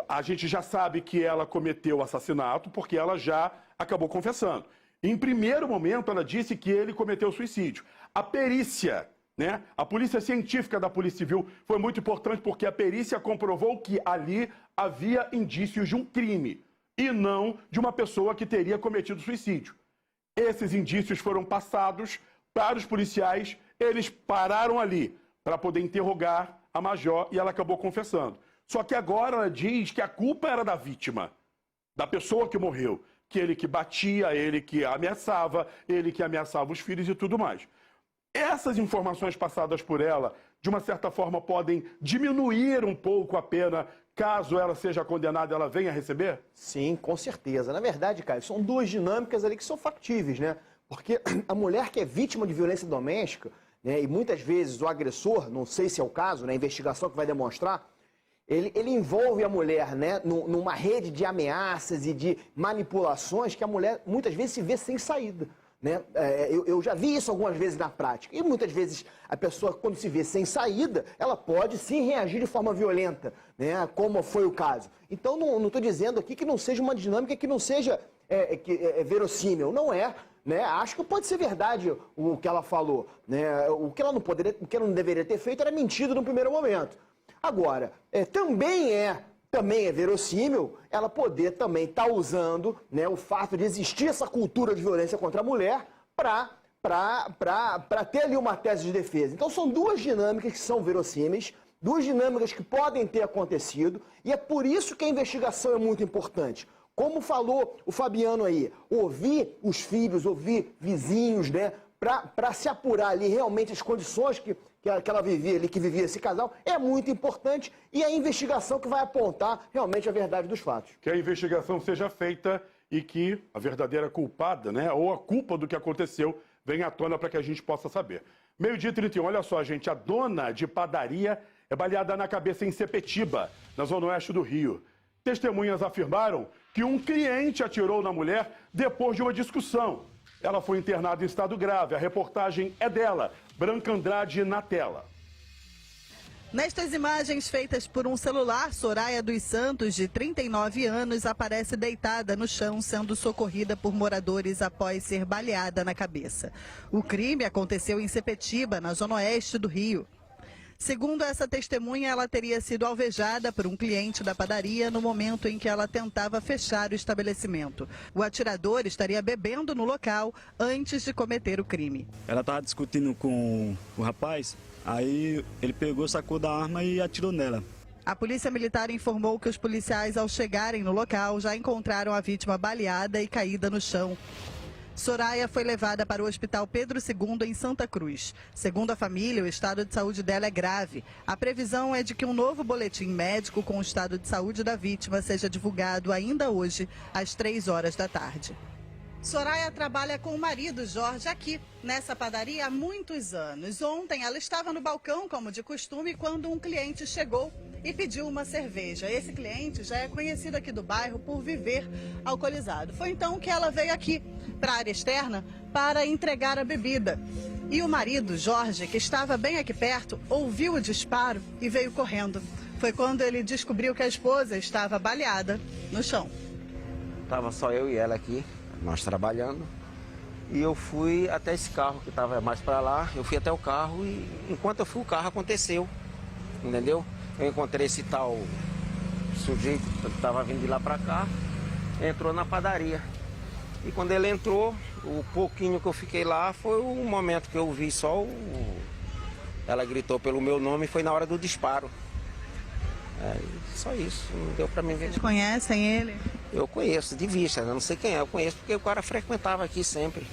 A gente já sabe que ela cometeu o assassinato porque ela já acabou confessando. Em primeiro momento, ela disse que ele cometeu suicídio. A perícia, né? A polícia científica da Polícia Civil foi muito importante porque a perícia comprovou que ali havia indícios de um crime e não de uma pessoa que teria cometido suicídio. Esses indícios foram passados para os policiais, eles pararam ali para poder interrogar a major e ela acabou confessando. Só que agora ela diz que a culpa era da vítima, da pessoa que morreu, que ele que batia, ele que ameaçava os filhos e tudo mais. Essas informações passadas por ela de uma certa forma, podem diminuir um pouco a pena caso ela seja condenada, ela venha a receber? Sim, com certeza. Na verdade, Caio, são duas dinâmicas ali que são factíveis, né? Porque a mulher que é vítima de violência doméstica, né, e muitas vezes o agressor, não sei se é o caso, né, a investigação que vai demonstrar, ele envolve a mulher, né, numa rede de ameaças e de manipulações que a mulher muitas vezes se vê sem saída. Né? Eu já vi isso algumas vezes na prática. E muitas vezes a pessoa, quando se vê sem saída, ela pode sim reagir de forma violenta, né? Como foi o caso. Então não estou dizendo aqui que não seja uma dinâmica que não seja verossímil. Não é. Né? Acho que pode ser verdade o que ela falou. Né? O que ela não deveria ter feito era mentido no primeiro momento. Agora, também é verossímil ela poder também estar usando, né, o fato de existir essa cultura de violência contra a mulher para ter ali uma tese de defesa. Então são duas dinâmicas que são verossímeis, duas dinâmicas que podem ter acontecido, e é por isso que a investigação é muito importante. Como falou o Fabiano aí, ouvir os filhos, ouvir vizinhos, né, para se apurar ali realmente as condições que ela vivia ali, que vivia esse casal, é muito importante, e a investigação que vai apontar realmente a verdade dos fatos. Que a investigação seja feita e que a verdadeira culpada, né, ou a culpa do que aconteceu, venha à tona para que a gente possa saber. 12h31, olha só, gente, a dona de padaria é baleada na cabeça em Sepetiba, na zona oeste do Rio. Testemunhas afirmaram que um cliente atirou na mulher depois de uma discussão. Ela foi internada em estado grave. A reportagem é dela, Branca Andrade, na tela. Nestas imagens feitas por um celular, Soraya dos Santos, de 39 anos, aparece deitada no chão, sendo socorrida por moradores após ser baleada na cabeça. O crime aconteceu em Sepetiba, na zona oeste do Rio. Segundo essa testemunha, ela teria sido alvejada por um cliente da padaria no momento em que ela tentava fechar o estabelecimento. O atirador estaria bebendo no local antes de cometer o crime. Ela estava discutindo com o rapaz, aí ele pegou, sacou da arma e atirou nela. A polícia militar informou que os policiais, ao chegarem no local, já encontraram a vítima baleada e caída no chão. Soraya foi levada para o Hospital Pedro II em Santa Cruz. Segundo a família, o estado de saúde dela é grave. A previsão é de que um novo boletim médico com o estado de saúde da vítima seja divulgado ainda hoje, às 3 da tarde. Soraya trabalha com o marido Jorge aqui, nessa padaria, há muitos anos. Ontem ela estava no balcão, como de costume, quando um cliente chegou e pediu uma cerveja. Esse cliente já é conhecido aqui do bairro por viver alcoolizado. Foi então que ela veio aqui para a área externa para entregar a bebida. E o marido, Jorge, que estava bem aqui perto, ouviu o disparo e veio correndo. Foi quando ele descobriu que a esposa estava baleada no chão. Estava só eu e ela aqui, nós trabalhando. E eu fui até esse carro que estava mais para lá. Eu fui até o carro e enquanto eu fui, o carro aconteceu, entendeu? Eu encontrei esse tal sujeito que estava vindo de lá para cá, entrou na padaria. E quando ele entrou, o pouquinho que eu fiquei lá foi o momento que eu vi só ela gritou pelo meu nome e foi na hora do disparo. Só isso, não deu para mim ver. Vocês conhecem ele? Eu conheço, de vista, não sei quem é, eu conheço porque o cara frequentava aqui sempre.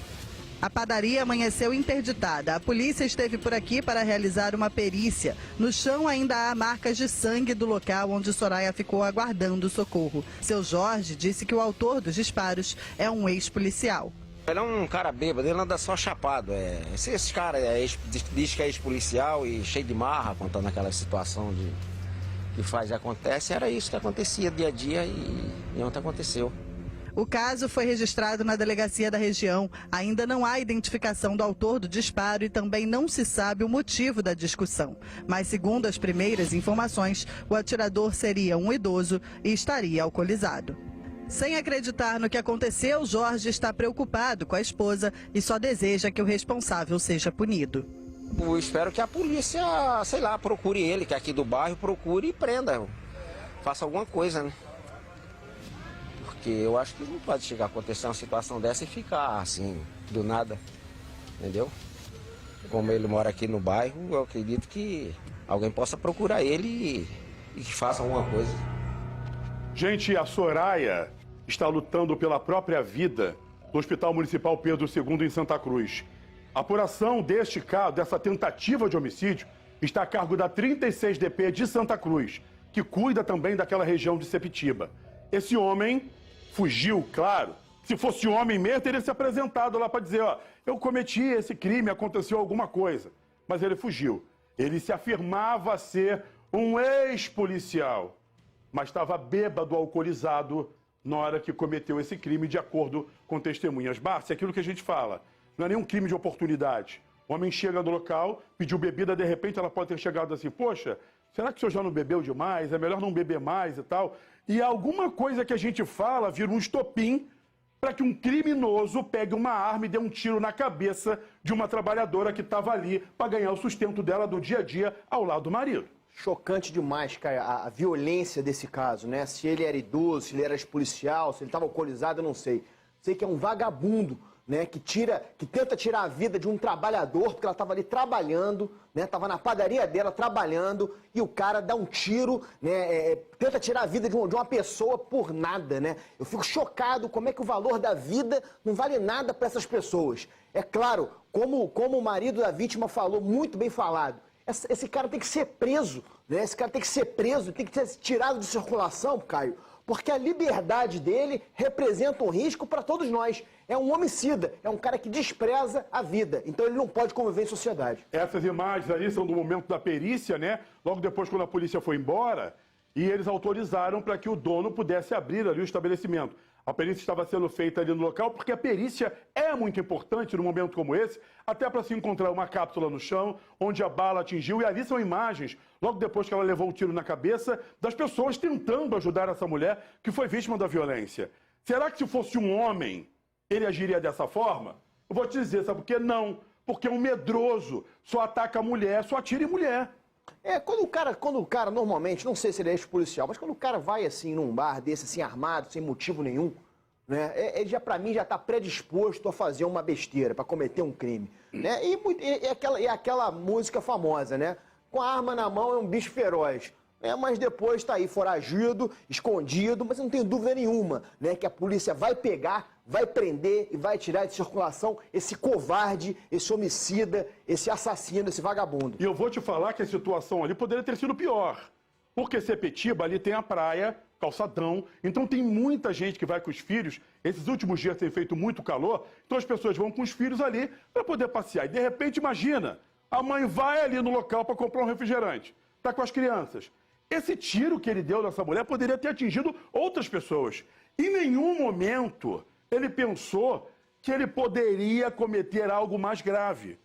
A padaria amanheceu interditada. A polícia esteve por aqui para realizar uma perícia. No chão ainda há marcas de sangue do local onde Soraya ficou aguardando socorro. Seu Jorge disse que o autor dos disparos é um ex-policial. Ele é um cara bêbado, ele anda só chapado. Esse cara diz que é ex-policial e cheio de marra, contando aquela situação que faz e acontece. Era isso que acontecia dia a dia e ontem aconteceu. O caso foi registrado na delegacia da região. Ainda não há identificação do autor do disparo e também não se sabe o motivo da discussão. Mas, segundo as primeiras informações, o atirador seria um idoso e estaria alcoolizado. Sem acreditar no que aconteceu, Jorge está preocupado com a esposa e só deseja que o responsável seja punido. Eu espero que a polícia, sei lá, procure ele, que é aqui do bairro, procure e prenda. Faça alguma coisa, né? Porque eu acho que não pode chegar a acontecer uma situação dessa e ficar assim, do nada, entendeu? Como ele mora aqui no bairro, eu acredito que alguém possa procurar ele e que faça alguma coisa. Gente, a Soraya está lutando pela própria vida no Hospital Municipal Pedro II em Santa Cruz. A apuração deste caso, dessa tentativa de homicídio, está a cargo da 36DP de Santa Cruz, que cuida também daquela região de Sepetiba. Esse homem fugiu, claro. Se fosse homem mesmo, teria se apresentado lá para dizer, ó, eu cometi esse crime, aconteceu alguma coisa. Mas ele fugiu. Ele se afirmava ser um ex-policial, mas estava bêbado, alcoolizado, na hora que cometeu esse crime, de acordo com testemunhas. Bárcia, é aquilo que a gente fala, não é nenhum crime de oportunidade. O homem chega no local, pediu bebida, de repente ela pode ter chegado assim, poxa, será que o senhor já não bebeu demais? É melhor não beber mais e tal. E alguma coisa que a gente fala vira um estopim para que um criminoso pegue uma arma e dê um tiro na cabeça de uma trabalhadora que estava ali para ganhar o sustento dela do dia a dia ao lado do marido. Chocante demais, cara, a violência desse caso, né? Se ele era idoso, se ele era ex-policial, se ele estava alcoolizado, eu não sei. Sei que é um vagabundo, né? Que tenta tirar a vida de um trabalhador, porque ela estava ali trabalhando, né? Estava na padaria dela trabalhando, e o cara dá um tiro, né? Tenta tirar a vida de uma pessoa por nada, né? Eu fico chocado como é que o valor da vida não vale nada para essas pessoas. É claro, como o marido da vítima falou, muito bem falado, esse cara tem que ser preso, né? Esse cara tem que ser preso, tem que ser tirado de circulação, Caio, porque a liberdade dele representa um risco para todos nós. É um homicida, é um cara que despreza a vida, então ele não pode conviver em sociedade. Essas imagens aí são do momento da perícia, né? Logo depois, quando a polícia foi embora, e eles autorizaram para que o dono pudesse abrir ali o estabelecimento. A perícia estava sendo feita ali no local, porque a perícia é muito importante num momento como esse, até para se encontrar uma cápsula no chão, onde a bala atingiu, e ali são imagens, logo depois que ela levou o tiro na cabeça, das pessoas tentando ajudar essa mulher que foi vítima da violência. Será que se fosse um homem, ele agiria dessa forma? Eu vou te dizer, sabe por quê? Não. Porque é um medroso, só ataca a mulher, só atira em mulher. Quando o cara normalmente, não sei se ele é ex-policial, mas quando o cara vai assim num bar desse, assim, armado, sem motivo nenhum, né, ele já, pra mim, já tá predisposto a fazer uma besteira, para cometer um crime, né? E aquela música famosa, né? Com a arma na mão é um bicho feroz. Mas depois tá aí foragido, escondido, mas eu não tenho dúvida nenhuma, né, que a polícia vai pegar, vai prender e vai tirar de circulação esse covarde, esse homicida, esse assassino, esse vagabundo. E eu vou te falar que a situação ali poderia ter sido pior, porque Sepetiba ali tem a praia, calçadão, então tem muita gente que vai com os filhos. Esses últimos dias tem feito muito calor, então as pessoas vão com os filhos ali para poder passear. E de repente, imagina, a mãe vai ali no local para comprar um refrigerante, tá com as crianças. Esse tiro que ele deu nessa mulher poderia ter atingido outras pessoas. Em nenhum momento ele pensou que ele poderia cometer algo mais grave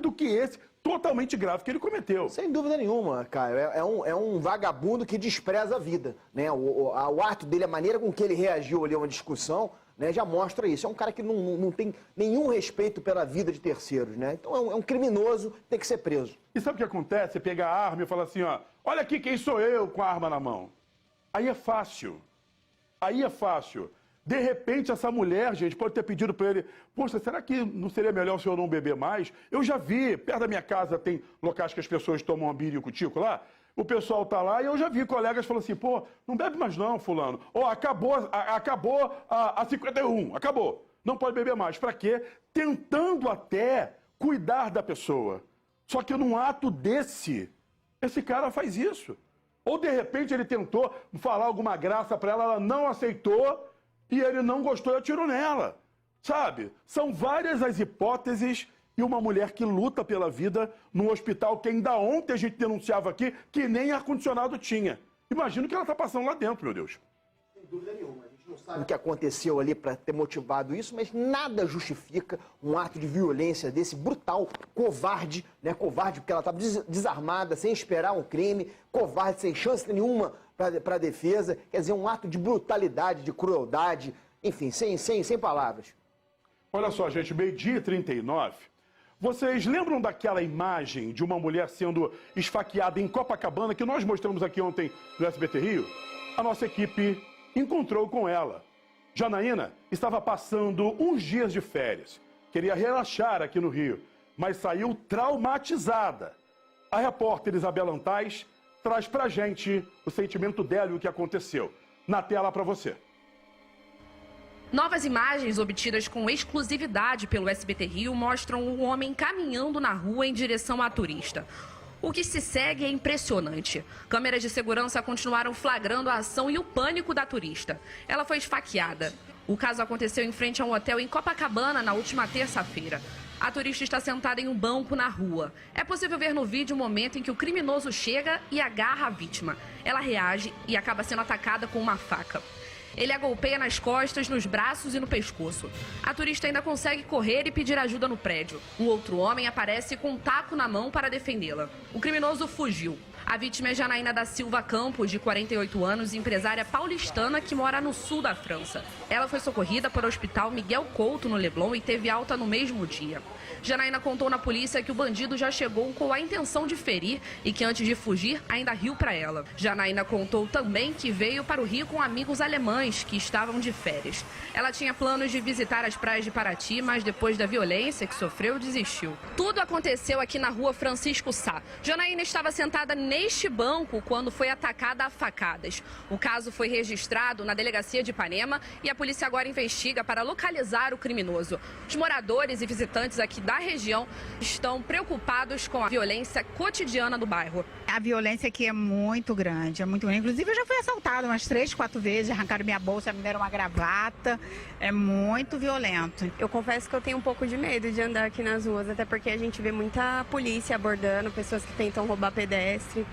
do que esse, totalmente grave, que ele cometeu. Sem dúvida nenhuma, Caio. É um vagabundo que despreza a vida, né? O ato dele, a maneira com que ele reagiu ali a uma discussão, né, já mostra isso. É um cara que não tem nenhum respeito pela vida de terceiros, né? Então é um criminoso, tem que ser preso. E sabe o que acontece? Você pega a arma e fala assim, ó, olha aqui quem sou eu com a arma na mão. Aí é fácil. Aí é fácil. De repente, essa mulher, gente, pode ter pedido para ele, poxa, será que não seria melhor o senhor não beber mais? Eu já vi, perto da minha casa tem locais que as pessoas tomam ambirico-tico lá, o pessoal tá lá e eu já vi colegas falando assim, pô, não bebe mais não, fulano. Ó, acabou a 51, acabou. Não pode beber mais. Para quê? Tentando até cuidar da pessoa. Só que num ato desse, esse cara faz isso. Ou de repente ele tentou falar alguma graça para ela, ela não aceitou e ele não gostou e atirou nela. Sabe? São várias as hipóteses e uma mulher que luta pela vida num hospital que ainda ontem a gente denunciava aqui que nem ar-condicionado tinha. Imagina o que ela está passando lá dentro, meu Deus. Sem dúvida nenhuma. A gente não sabe o que aconteceu ali para ter motivado isso, mas nada justifica um ato de violência desse, brutal, covarde, né? Covarde porque ela estava desarmada, sem esperar um crime, covarde, sem chance nenhuma para a defesa. Quer dizer, um ato de brutalidade, de crueldade, enfim, sem palavras. Olha só, gente, 12h39. Vocês lembram daquela imagem de uma mulher sendo esfaqueada em Copacabana que nós mostramos aqui ontem no SBT Rio? A nossa equipe encontrou com ela. Janaína estava passando uns dias de férias. Queria relaxar aqui no Rio, mas saiu traumatizada. A repórter Isabela Antais traz pra gente o sentimento dela e o que aconteceu. Na tela para você. Novas imagens obtidas com exclusividade pelo SBT Rio mostram um homem caminhando na rua em direção à turista. O que se segue é impressionante. Câmeras de segurança continuaram flagrando a ação e o pânico da turista. Ela foi esfaqueada. O caso aconteceu em frente a um hotel em Copacabana na última terça-feira. A turista está sentada em um banco na rua. É possível ver no vídeo o momento em que o criminoso chega e agarra a vítima. Ela reage e acaba sendo atacada com uma faca. Ele a golpeia nas costas, nos braços e no pescoço. A turista ainda consegue correr e pedir ajuda no prédio. Um outro homem aparece com um taco na mão para defendê-la. O criminoso fugiu. A vítima é Janaína da Silva Campos, de 48 anos, empresária paulistana que mora no sul da França. Ela foi socorrida para o hospital Miguel Couto, no Leblon, e teve alta no mesmo dia. Janaína contou na polícia que o bandido já chegou com a intenção de ferir e que antes de fugir ainda riu para ela. Janaína contou também que veio para o Rio com amigos alemães que estavam de férias. Ela tinha planos de visitar as praias de Paraty, mas depois da violência que sofreu, desistiu. Tudo aconteceu aqui na rua Francisco Sá. Janaína estava sentada neste banco quando foi atacada a facadas. O caso foi registrado na delegacia de Ipanema e a polícia agora investiga para localizar o criminoso. Os moradores e visitantes aqui da região estão preocupados com a violência cotidiana do bairro. A violência aqui é muito grande, é muito grande. Inclusive, eu já fui assaltada umas 3, 4 vezes, arrancaram minha bolsa, me deram uma gravata. É muito violento. Eu confesso que eu tenho um pouco de medo de andar aqui nas ruas, até porque a gente vê muita polícia abordando, pessoas que tentam roubar pedestre.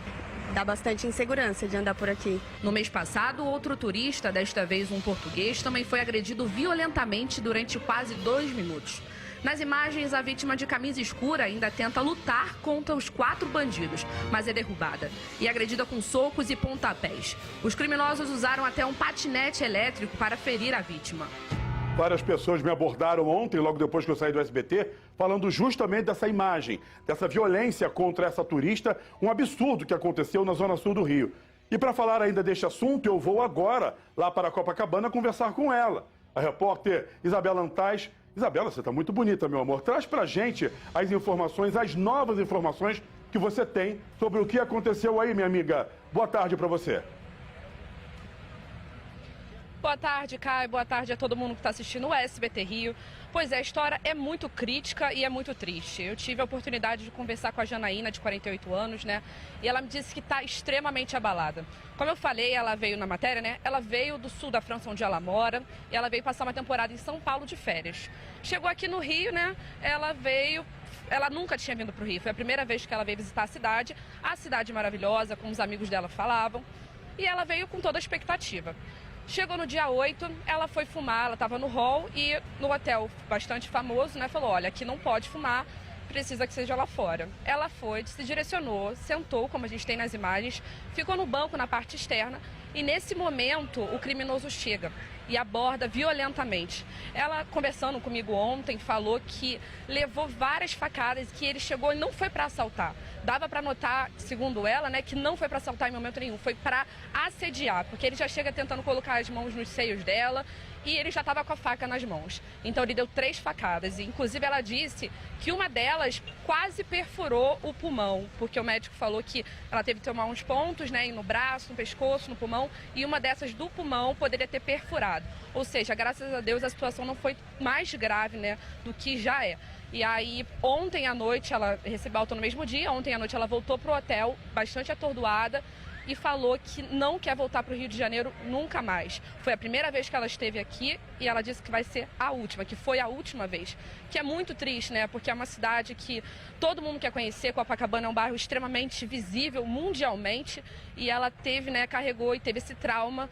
Dá bastante insegurança de andar por aqui. No mês passado, outro turista, desta vez um português, também foi agredido violentamente durante quase 2 minutos. Nas imagens, a vítima de camisa escura ainda tenta lutar contra os 4 bandidos, mas é derrubada e agredida com socos e pontapés. Os criminosos usaram até um patinete elétrico para ferir a vítima. Várias pessoas me abordaram ontem, logo depois que eu saí do SBT, falando justamente dessa imagem, dessa violência contra essa turista, um absurdo que aconteceu na zona sul do Rio. E para falar ainda deste assunto, eu vou agora lá para Copacabana conversar com ela. A repórter Isabela Antais. Isabela, você está muito bonita, meu amor. Traz pra gente as informações, as novas informações que você tem sobre o que aconteceu aí, minha amiga. Boa tarde para você. Boa tarde, Caio. Boa tarde a todo mundo que está assistindo o SBT Rio. Pois é, a história é muito crítica e é muito triste. Eu tive a oportunidade de conversar com a Janaína, de 48 anos, né? E ela me disse que está extremamente abalada. Como eu falei, ela veio na matéria, né? Ela veio do sul da França, onde ela mora, e ela veio passar uma temporada em São Paulo de férias. Chegou aqui no Rio, né? Ela nunca tinha vindo para o Rio. Foi a primeira vez que ela veio visitar a cidade maravilhosa, como os amigos dela falavam. E ela veio com toda a expectativa. Chegou no dia 8, ela foi fumar, ela estava no hall e no hotel bastante famoso, né? Falou, olha, aqui não pode fumar, precisa que seja lá fora. Ela foi, se direcionou, sentou, como a gente tem nas imagens, ficou no banco na parte externa e nesse momento o criminoso chega e aborda violentamente. Ela, conversando comigo ontem, falou que levou várias facadas, que ele chegou e não foi para assaltar. Dava para notar, segundo ela, né, que não foi para assaltar em momento nenhum, foi para assediar, porque ele já chega tentando colocar as mãos nos seios dela e ele já estava com a faca nas mãos. Então ele deu 3 facadas e inclusive ela disse que uma delas quase perfurou o pulmão, porque o médico falou que ela teve que tomar uns pontos, né, no braço, no pescoço, no pulmão, e uma dessas do pulmão poderia ter perfurado. Ou seja, graças a Deus a situação não foi mais grave, né, do que já é. E aí, ontem à noite, ela recebeu alta no mesmo dia, ontem à noite ela voltou para o hotel, bastante atordoada, e falou que não quer voltar para o Rio de Janeiro nunca mais. Foi a primeira vez que ela esteve aqui e ela disse que vai ser a última, que foi a última vez. Que é muito triste, né? Porque é uma cidade que todo mundo quer conhecer. Copacabana é um bairro extremamente visível mundialmente e ela teve, né, carregou e teve esse trauma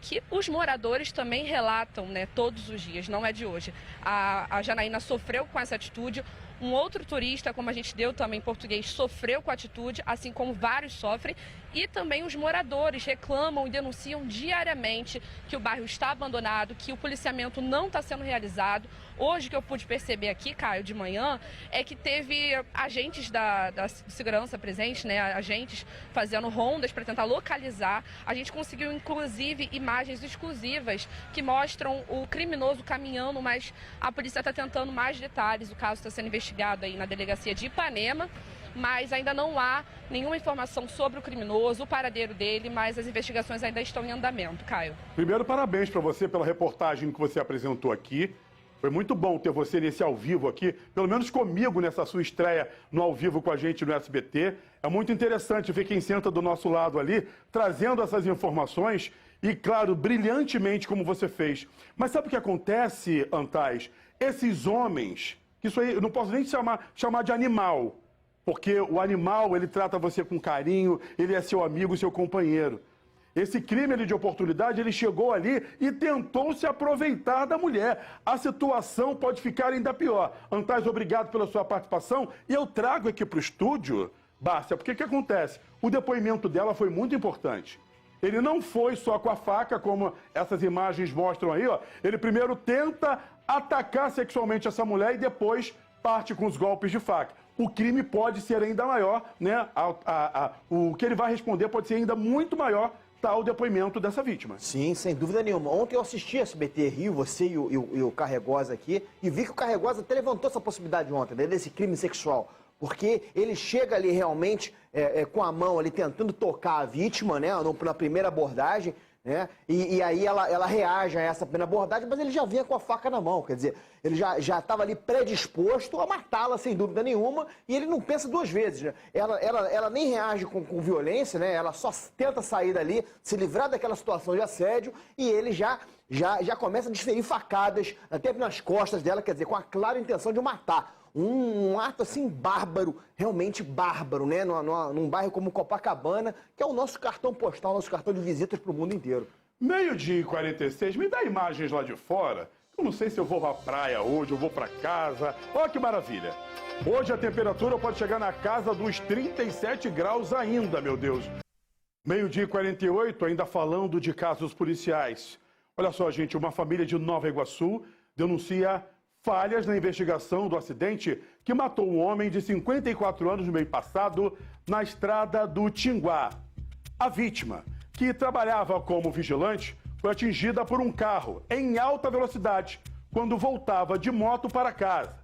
que os moradores também relatam, né, todos os dias, não é de hoje. A Janaína sofreu com essa atitude. Um outro turista, como a gente deu também em português, sofreu com a atitude, assim como vários sofrem. E também os moradores reclamam e denunciam diariamente que o bairro está abandonado, que o policiamento não está sendo realizado. Hoje, o que eu pude perceber aqui, Caio, de manhã, é que teve agentes da segurança presentes, né, agentes fazendo rondas para tentar localizar. A gente conseguiu, inclusive, imagens exclusivas que mostram o criminoso caminhando, mas a polícia está tentando mais detalhes. O caso está sendo investigado aí na delegacia de Ipanema. mas ainda não há nenhuma informação sobre o criminoso, o paradeiro dele, mas as investigações ainda estão em andamento. Caio. Primeiro, parabéns para você pela reportagem que você apresentou aqui. Foi muito bom ter você nesse ao vivo aqui, pelo menos comigo nessa sua estreia no ao vivo com a gente no SBT. É muito interessante ver quem senta do nosso lado ali, trazendo essas informações e, claro, brilhantemente como você fez. Mas sabe o que acontece, Antaes? Esses homens, que isso aí eu não posso nem chamar de animal, porque o animal, ele trata você com carinho, ele é seu amigo, seu companheiro. Esse crime ali de oportunidade, ele chegou ali e tentou se aproveitar da mulher. A situação pode ficar ainda pior. Antaes, obrigado pela sua participação. E eu trago aqui para o estúdio, Bárcia, porque o que acontece? O depoimento dela foi muito importante. Ele não foi só com a faca, como essas imagens mostram aí, ó. Ele primeiro tenta atacar sexualmente essa mulher e depois parte com os golpes de faca. O crime pode ser ainda maior, né? O que ele vai responder pode ser ainda muito maior. Tá o depoimento dessa vítima. Sim, sem dúvida nenhuma. Ontem eu assisti a SBT Rio, você e o Carregosa aqui, e vi que o Carregosa até levantou essa possibilidade ontem, né, desse crime sexual. Porque ele chega ali realmente com a mão ali tentando tocar a vítima, né, na primeira abordagem, né, e aí ela reage a essa primeira abordagem, mas ele já vinha com a faca na mão, quer dizer, ele já estava ali predisposto a matá-la sem dúvida nenhuma, e ele não pensa duas vezes, né? Ela nem reage com violência, né? Ela só tenta sair dali, se livrar daquela situação de assédio, e ele já começa a desferir facadas até nas costas dela, quer dizer, com a clara intenção de matar. Um ato assim bárbaro, realmente bárbaro, né? Num bairro como Copacabana, que é o nosso cartão postal, nosso cartão de visitas para o mundo inteiro. 12h46, me dá imagens lá de fora. Eu não sei se eu vou pra praia hoje, eu vou pra casa. Olha que maravilha. Hoje a temperatura pode chegar na casa dos 37 graus ainda, meu Deus. 12h48, ainda falando de casos policiais. Olha só, gente, uma família de Nova Iguaçu denuncia falhas na investigação do acidente que matou um homem de 54 anos no mês passado na estrada do Tinguá. A vítima, que trabalhava como vigilante, foi atingida por um carro em alta velocidade quando voltava de moto para casa.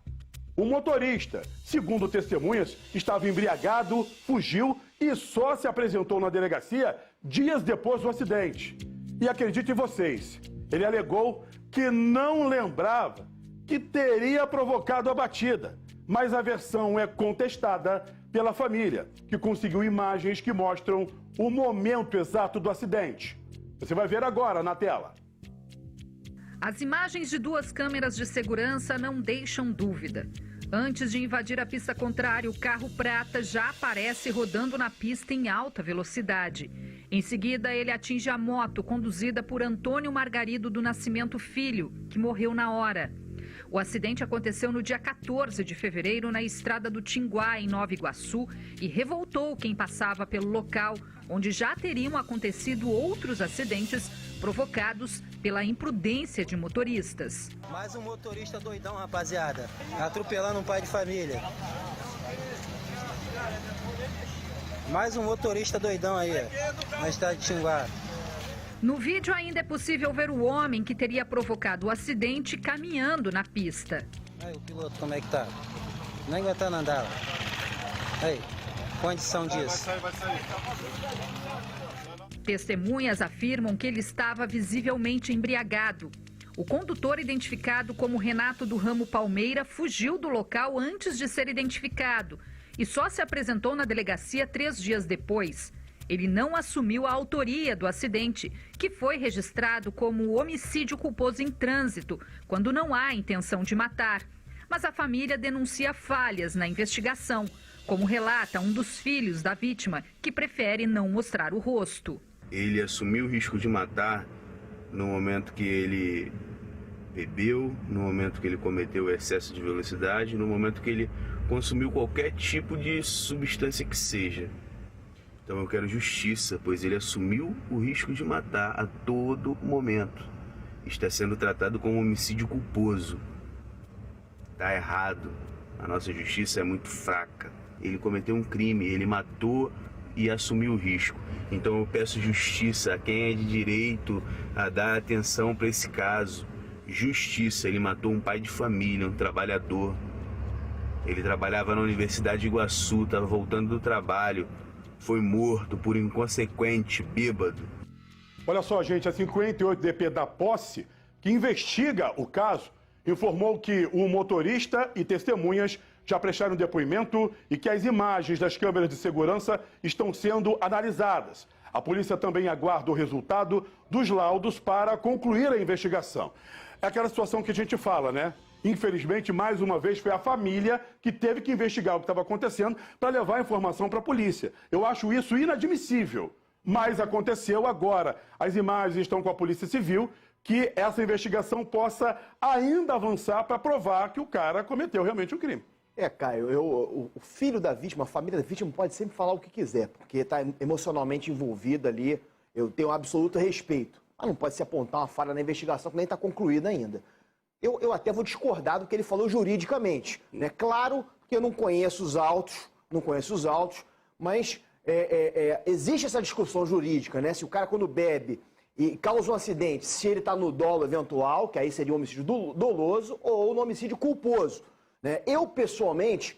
O motorista, segundo testemunhas, estava embriagado, fugiu e só se apresentou na delegacia dias depois do acidente. E acreditem vocês, ele alegou que não lembrava que teria provocado a batida, mas a versão é contestada pela família, que conseguiu imagens que mostram o momento exato do acidente. Você vai ver agora na tela. As imagens de duas câmeras de segurança não deixam dúvida. Antes de invadir a pista contrária, o carro prata já aparece rodando na pista em alta velocidade. Em seguida, ele atinge a moto conduzida por Antônio Margarido do Nascimento Filho, que morreu na hora. O acidente aconteceu no dia 14 de fevereiro na estrada do Tinguá, em Nova Iguaçu, e revoltou quem passava pelo local, onde já teriam acontecido outros acidentes provocados pela imprudência de motoristas. Mais um motorista doidão, rapaziada, atropelando um pai de família. Mais um motorista doidão aí, na estrada de Tinguá. No vídeo ainda é possível ver o homem que teria provocado o acidente caminhando na pista. Aí o piloto como é que tá? Nem aguentando andar. Aí, condição disso. Vai sair. Testemunhas afirmam que ele estava visivelmente embriagado. O condutor, identificado como Renato do Ramo Palmeira, fugiu do local antes de ser identificado e só se apresentou na delegacia 3 dias depois. Ele não assumiu a autoria do acidente, que foi registrado como homicídio culposo em trânsito, quando não há intenção de matar. Mas a família denuncia falhas na investigação, como relata um dos filhos da vítima, que prefere não mostrar o rosto. Ele assumiu o risco de matar no momento que ele bebeu, no momento que ele cometeu excesso de velocidade, no momento que ele consumiu qualquer tipo de substância que seja. Então eu quero justiça, pois ele assumiu o risco de matar a todo momento. Está sendo tratado como homicídio culposo. Está errado. A nossa justiça é muito fraca. Ele cometeu um crime, ele matou e assumiu o risco. Então eu peço justiça a quem é de direito a dar atenção para esse caso. Justiça, ele matou um pai de família, um trabalhador. Ele trabalhava na Universidade de Iguaçu, estava voltando do trabalho, foi morto por inconsequente, bêbado. Olha só, gente, a 58DP da Posse, que investiga o caso, informou que o motorista e testemunhas já prestaram depoimento e que as imagens das câmeras de segurança estão sendo analisadas. A polícia também aguarda o resultado dos laudos para concluir a investigação. É aquela situação que a gente fala, né? Infelizmente, mais uma vez, foi a família que teve que investigar o que estava acontecendo para levar a informação para a polícia. Eu acho isso inadmissível, mas aconteceu agora. As imagens estão com a Polícia Civil, que essa investigação possa ainda avançar para provar que o cara cometeu realmente um crime. Caio, o filho da vítima, a família da vítima pode sempre falar o que quiser, porque está emocionalmente envolvido ali, eu tenho um absoluto respeito. Mas não pode se apontar uma falha na investigação que nem está concluída ainda. Eu até vou discordar do que ele falou juridicamente, né? Claro que eu não conheço os autos, mas existe essa discussão jurídica, né? Se o cara quando bebe e causa um acidente, se ele está no dolo eventual, que aí seria um homicídio doloso, ou no homicídio culposo, né? Eu pessoalmente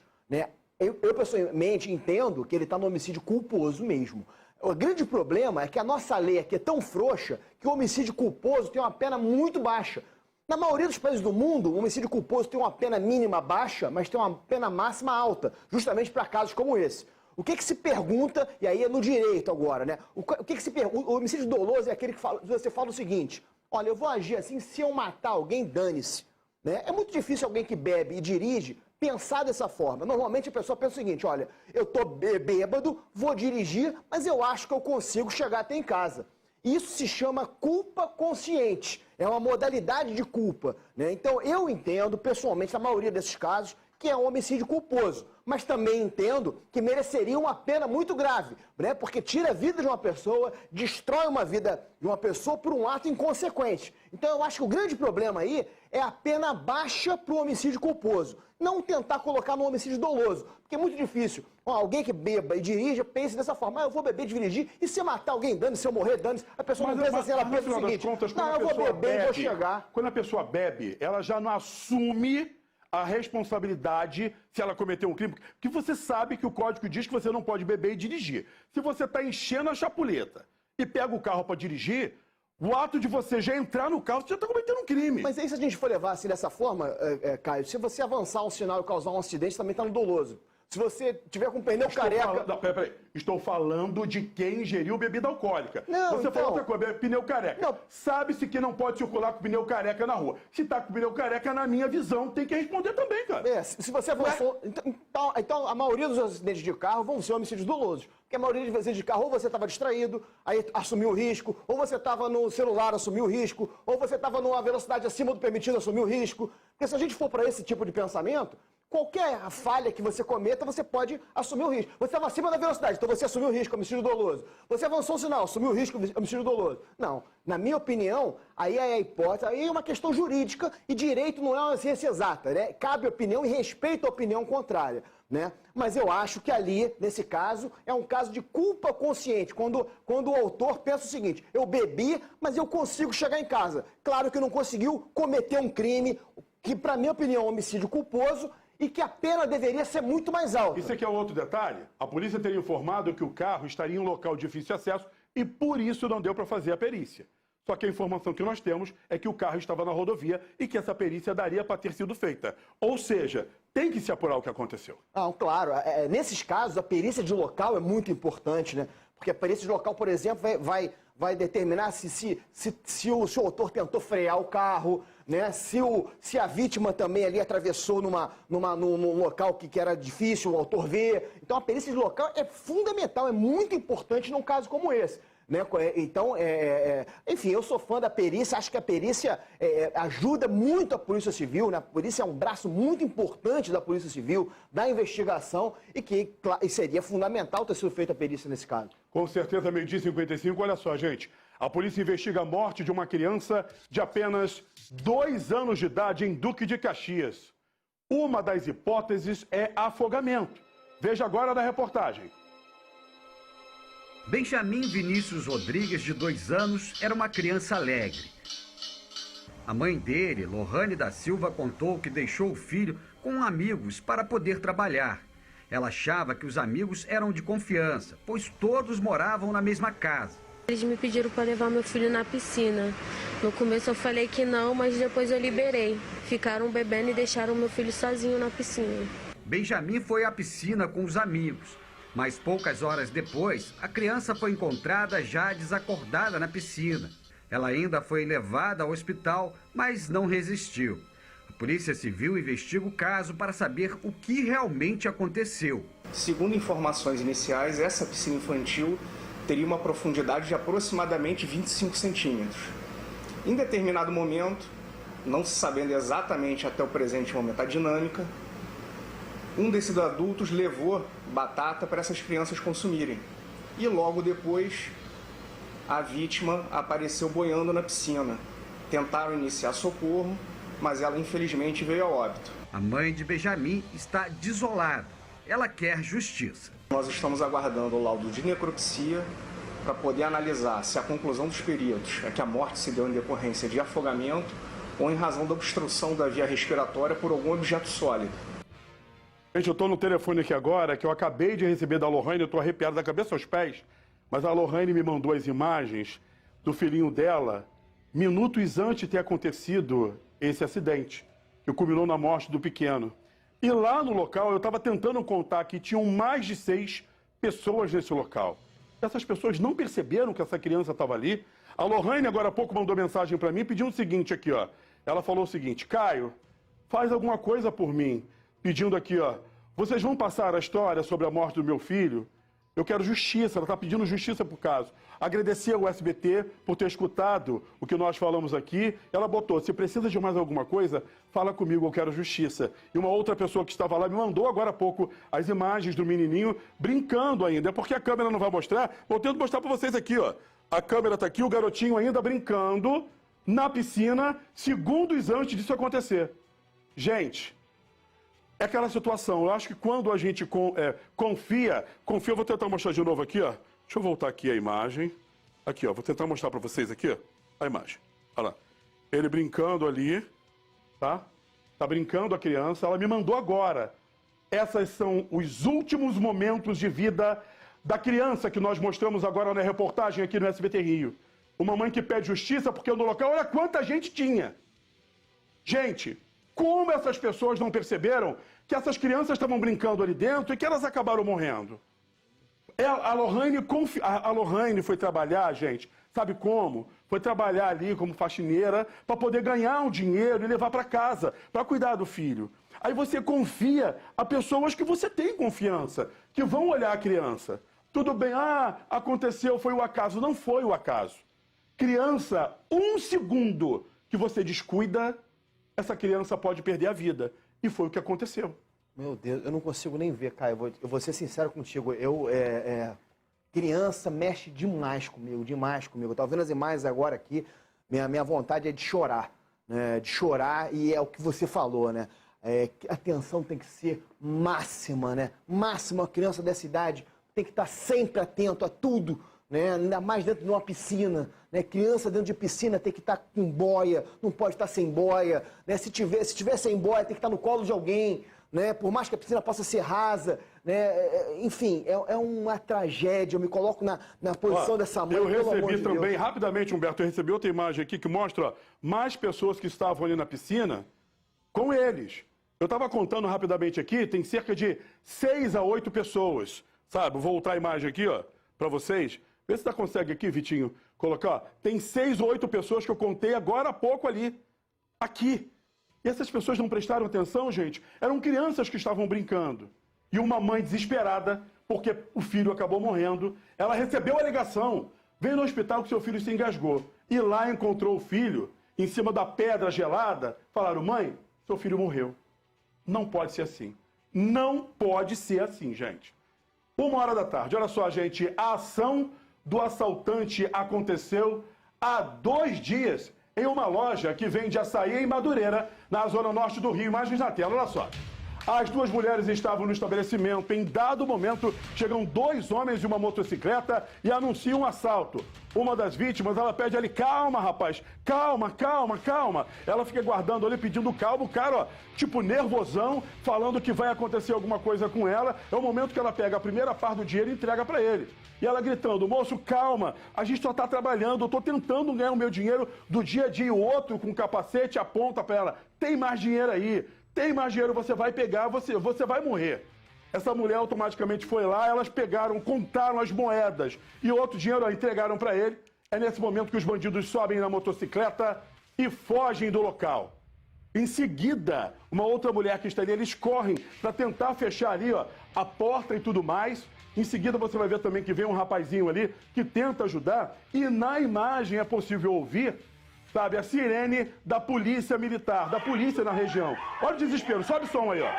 entendo que ele está no homicídio culposo mesmo. O grande problema é que a nossa lei aqui é tão frouxa que o homicídio culposo tem uma pena muito baixa. Na maioria dos países do mundo, o homicídio culposo tem uma pena mínima baixa, mas tem uma pena máxima alta, justamente para casos como esse. O que se pergunta, e aí é no direito agora, né? O que se pergunta? O homicídio doloso é aquele que você fala o seguinte: olha, eu vou agir assim, se eu matar alguém, dane-se. Né? É muito difícil alguém que bebe e dirige pensar dessa forma. Normalmente a pessoa pensa o seguinte: olha, eu tô bêbado, vou dirigir, mas eu acho que eu consigo chegar até em casa. Isso se chama culpa consciente, é uma modalidade de culpa, né? Então eu entendo, pessoalmente, na maioria desses casos, que é um homicídio culposo, mas também entendo que mereceria uma pena muito grave, né? Porque tira a vida de uma pessoa, destrói uma vida de uma pessoa por um ato inconsequente. Então eu acho que o grande problema aí é a pena baixa para o homicídio culposo, não tentar colocar no homicídio doloso, porque é muito difícil. Alguém que beba e dirija, pense dessa forma: eu vou beber e dirigir, e se eu matar alguém, dane-se, se eu morrer, dane-se. A pessoa não pensa assim, ela pensa o seguinte: não, eu vou beber e vou chegar. Quando a pessoa bebe, ela já não assume a responsabilidade se ela cometeu um crime, porque você sabe que o código diz que você não pode beber e dirigir. Se você está enchendo a chapuleta e pega o carro para dirigir, o ato de você já entrar no carro, você já está cometendo um crime. Mas aí, se a gente for levar assim dessa forma, Caio, se você avançar um sinal e causar um acidente, também está no doloso. Se você tiver com pneu careca... Peraí. Estou falando de quem ingeriu bebida alcoólica. Você falou outra coisa, pneu careca. Sabe-se que não pode circular com pneu careca na rua. Se está com pneu careca, na minha visão, tem que responder também, cara. Se você avançou... Então, a maioria dos acidentes de carro vão ser homicídios dolosos. Porque a maioria dos acidentes de carro, ou você estava distraído, aí assumiu o risco, ou você estava no celular, assumiu o risco, ou você estava numa velocidade acima do permitido, assumiu o risco. Porque se a gente for para esse tipo de pensamento, qualquer falha que você cometa, você pode assumir o risco. Você estava acima da velocidade, então você assumiu o risco, homicídio doloso. Você avançou um sinal, assumiu o risco, homicídio doloso. Não, na minha opinião, aí é a hipótese, aí é uma questão jurídica e direito não é uma ciência exata, né? Cabe opinião e respeito à opinião contrária, né? Mas eu acho que ali, nesse caso, é um caso de culpa consciente, quando o autor pensa o seguinte: eu bebi, mas eu consigo chegar em casa. Claro que não conseguiu cometer um crime, que, para minha opinião, é um homicídio culposo, e que a pena deveria ser muito mais alta. Isso aqui é outro detalhe. A polícia teria informado que o carro estaria em um local de difícil acesso e por isso não deu para fazer a perícia. Só que a informação que nós temos é que o carro estava na rodovia e que essa perícia daria para ter sido feita. Ou seja, tem que se apurar o que aconteceu. Não, claro. Nesses casos, a perícia de local é muito importante, né? Porque a perícia de local, por exemplo, vai determinar se o autor tentou frear o carro, né? Se a vítima também ali atravessou num local que era difícil o autor ver. Então a perícia de local é fundamental, é muito importante num caso como esse. Né? Então, enfim, eu sou fã da perícia, acho que a perícia ajuda muito a Polícia Civil, né? A perícia é um braço muito importante da Polícia Civil, da investigação, e seria fundamental ter sido feita a perícia nesse caso. Com certeza, 12h55, olha só, gente. A polícia investiga a morte de uma criança de apenas 2 anos de idade em Duque de Caxias. Uma das hipóteses é afogamento. Veja agora na reportagem. Benjamin Vinícius Rodrigues, de 2 anos, era uma criança alegre. A mãe dele, Lohane da Silva, contou que deixou o filho com amigos para poder trabalhar. Ela achava que os amigos eram de confiança, pois todos moravam na mesma casa. Eles me pediram para levar meu filho na piscina. No começo eu falei que não, mas depois eu liberei. Ficaram bebendo e deixaram meu filho sozinho na piscina. Benjamin foi à piscina com os amigos, mas poucas horas depois, a criança foi encontrada já desacordada na piscina. Ela ainda foi levada ao hospital, mas não resistiu. A Polícia Civil investiga o caso para saber o que realmente aconteceu. Segundo informações iniciais, essa piscina infantil teria uma profundidade de aproximadamente 25 centímetros. Em determinado momento, não se sabendo exatamente até o presente momento a dinâmica, um desses adultos levou batata para essas crianças consumirem. E logo depois, a vítima apareceu boiando na piscina. Tentaram iniciar socorro, mas ela infelizmente veio a óbito. A mãe de Benjamin está desolada. Ela quer justiça. Nós estamos aguardando o laudo de necropsia para poder analisar se a conclusão dos peritos é que a morte se deu em decorrência de afogamento ou em razão da obstrução da via respiratória por algum objeto sólido. Gente, eu estou no telefone aqui agora, que eu acabei de receber da Lohane, eu estou arrepiado da cabeça aos pés, mas a Lohane me mandou as imagens do filhinho dela minutos antes de ter acontecido esse acidente, que culminou na morte do pequeno. E lá no local, eu estava tentando contar que tinham mais de 6 pessoas nesse local. Essas pessoas não perceberam que essa criança estava ali. A Lohane, agora há pouco, mandou mensagem para mim, pedindo o seguinte aqui, ó. Ela falou o seguinte: Caio, faz alguma coisa por mim. Pedindo aqui, ó, vocês vão passar a história sobre a morte do meu filho? Eu quero justiça, ela está pedindo justiça por caso. Agradecer ao SBT por ter escutado o que nós falamos aqui. Ela botou, se precisa de mais alguma coisa, fala comigo, eu quero justiça. E uma outra pessoa que estava lá me mandou agora há pouco as imagens do menininho brincando ainda. É porque a câmera não vai mostrar, vou tento mostrar para vocês aqui, ó. A câmera está aqui, o garotinho ainda brincando na piscina, segundos antes disso acontecer. Gente, é aquela situação, eu acho que quando a gente confia, eu vou tentar mostrar de novo aqui, ó. Deixa eu voltar aqui a imagem. Aqui, ó, vou tentar mostrar para vocês aqui, ó, a imagem. Olha lá. Ele brincando ali, tá? Tá brincando a criança, ela me mandou agora. Esses são os últimos momentos de vida da criança que nós mostramos agora na reportagem aqui no SBT Rio. Uma mãe que pede justiça porque no local, olha quanta gente tinha. Gente, como essas pessoas não perceberam que essas crianças estavam brincando ali dentro e que elas acabaram morrendo? A Lohane foi trabalhar, gente, sabe como? Foi trabalhar ali como faxineira para poder ganhar um dinheiro e levar para casa, para cuidar do filho. Aí você confia a pessoas que você tem confiança, que vão olhar a criança. Tudo bem, aconteceu, foi o acaso. Não foi o acaso. Criança, 1 segundo que você descuida, essa criança pode perder a vida. E foi o que aconteceu. Meu Deus, eu não consigo nem ver, Caio. Eu vou ser sincero contigo. Criança mexe demais comigo, demais comigo. Eu tava vendo as imagens agora aqui, minha vontade é de chorar, né? De chorar, e é o que você falou, né? A atenção tem que ser máxima, né? Máxima, a criança dessa idade tem que estar sempre atento a tudo, né? Ainda mais dentro de uma piscina, né? Criança dentro de piscina tem que estar com boia, não pode estar sem boia, né? Se tiver sem boia, tem que estar no colo de alguém, né? Por mais que a piscina possa ser rasa, né? Enfim, é uma tragédia. Eu me coloco na posição dessa mãe. Eu recebi também, rapidamente, Humberto, eu recebi outra imagem aqui que mostra mais pessoas que estavam ali na piscina com eles. Eu estava contando rapidamente aqui, tem cerca de 6 a 8 pessoas, sabe? Vou voltar a imagem aqui, ó, para vocês. Vê se você consegue aqui, Vitinho, colocar. Ó. Tem 6 ou 8 pessoas que eu contei agora há pouco ali, aqui. E essas pessoas não prestaram atenção, gente? Eram crianças que estavam brincando. E uma mãe desesperada, porque o filho acabou morrendo, ela recebeu a ligação, veio no hospital que seu filho se engasgou. E lá encontrou o filho, em cima da pedra gelada, falaram, mãe, seu filho morreu. Não pode ser assim. Não pode ser assim, gente. 1h da tarde. Olha só, gente, a ação do assaltante aconteceu há 2 dias em uma loja que vende açaí em Madureira, na zona norte do Rio. Imagens na tela, olha só. As duas mulheres estavam no estabelecimento. Em dado momento, chegam dois homens de uma motocicleta e anunciam um assalto. Uma das vítimas, ela pede ali, calma, rapaz, calma, calma, calma. Ela fica guardando ali, pedindo calma. O cara, ó, tipo nervosão, falando que vai acontecer alguma coisa com ela. É o momento que ela pega a primeira parte do dinheiro e entrega pra ele. E ela gritando, moço, calma, a gente só tá trabalhando, eu tô tentando ganhar o meu dinheiro do dia a dia. E o outro, com capacete, aponta pra ela, tem mais dinheiro aí. Tem mais dinheiro, você vai pegar, você vai morrer. Essa mulher automaticamente foi lá, elas pegaram, contaram as moedas e outro dinheiro entregaram para ele. É nesse momento que os bandidos sobem na motocicleta e fogem do local. Em seguida, uma outra mulher que está ali, eles correm para tentar fechar ali, ó, a porta e tudo mais. Em seguida, você vai ver também que vem um rapazinho ali que tenta ajudar e na imagem é possível ouvir, sabe, a sirene da polícia militar, da polícia na região. Olha o desespero, sobe o som aí, ó.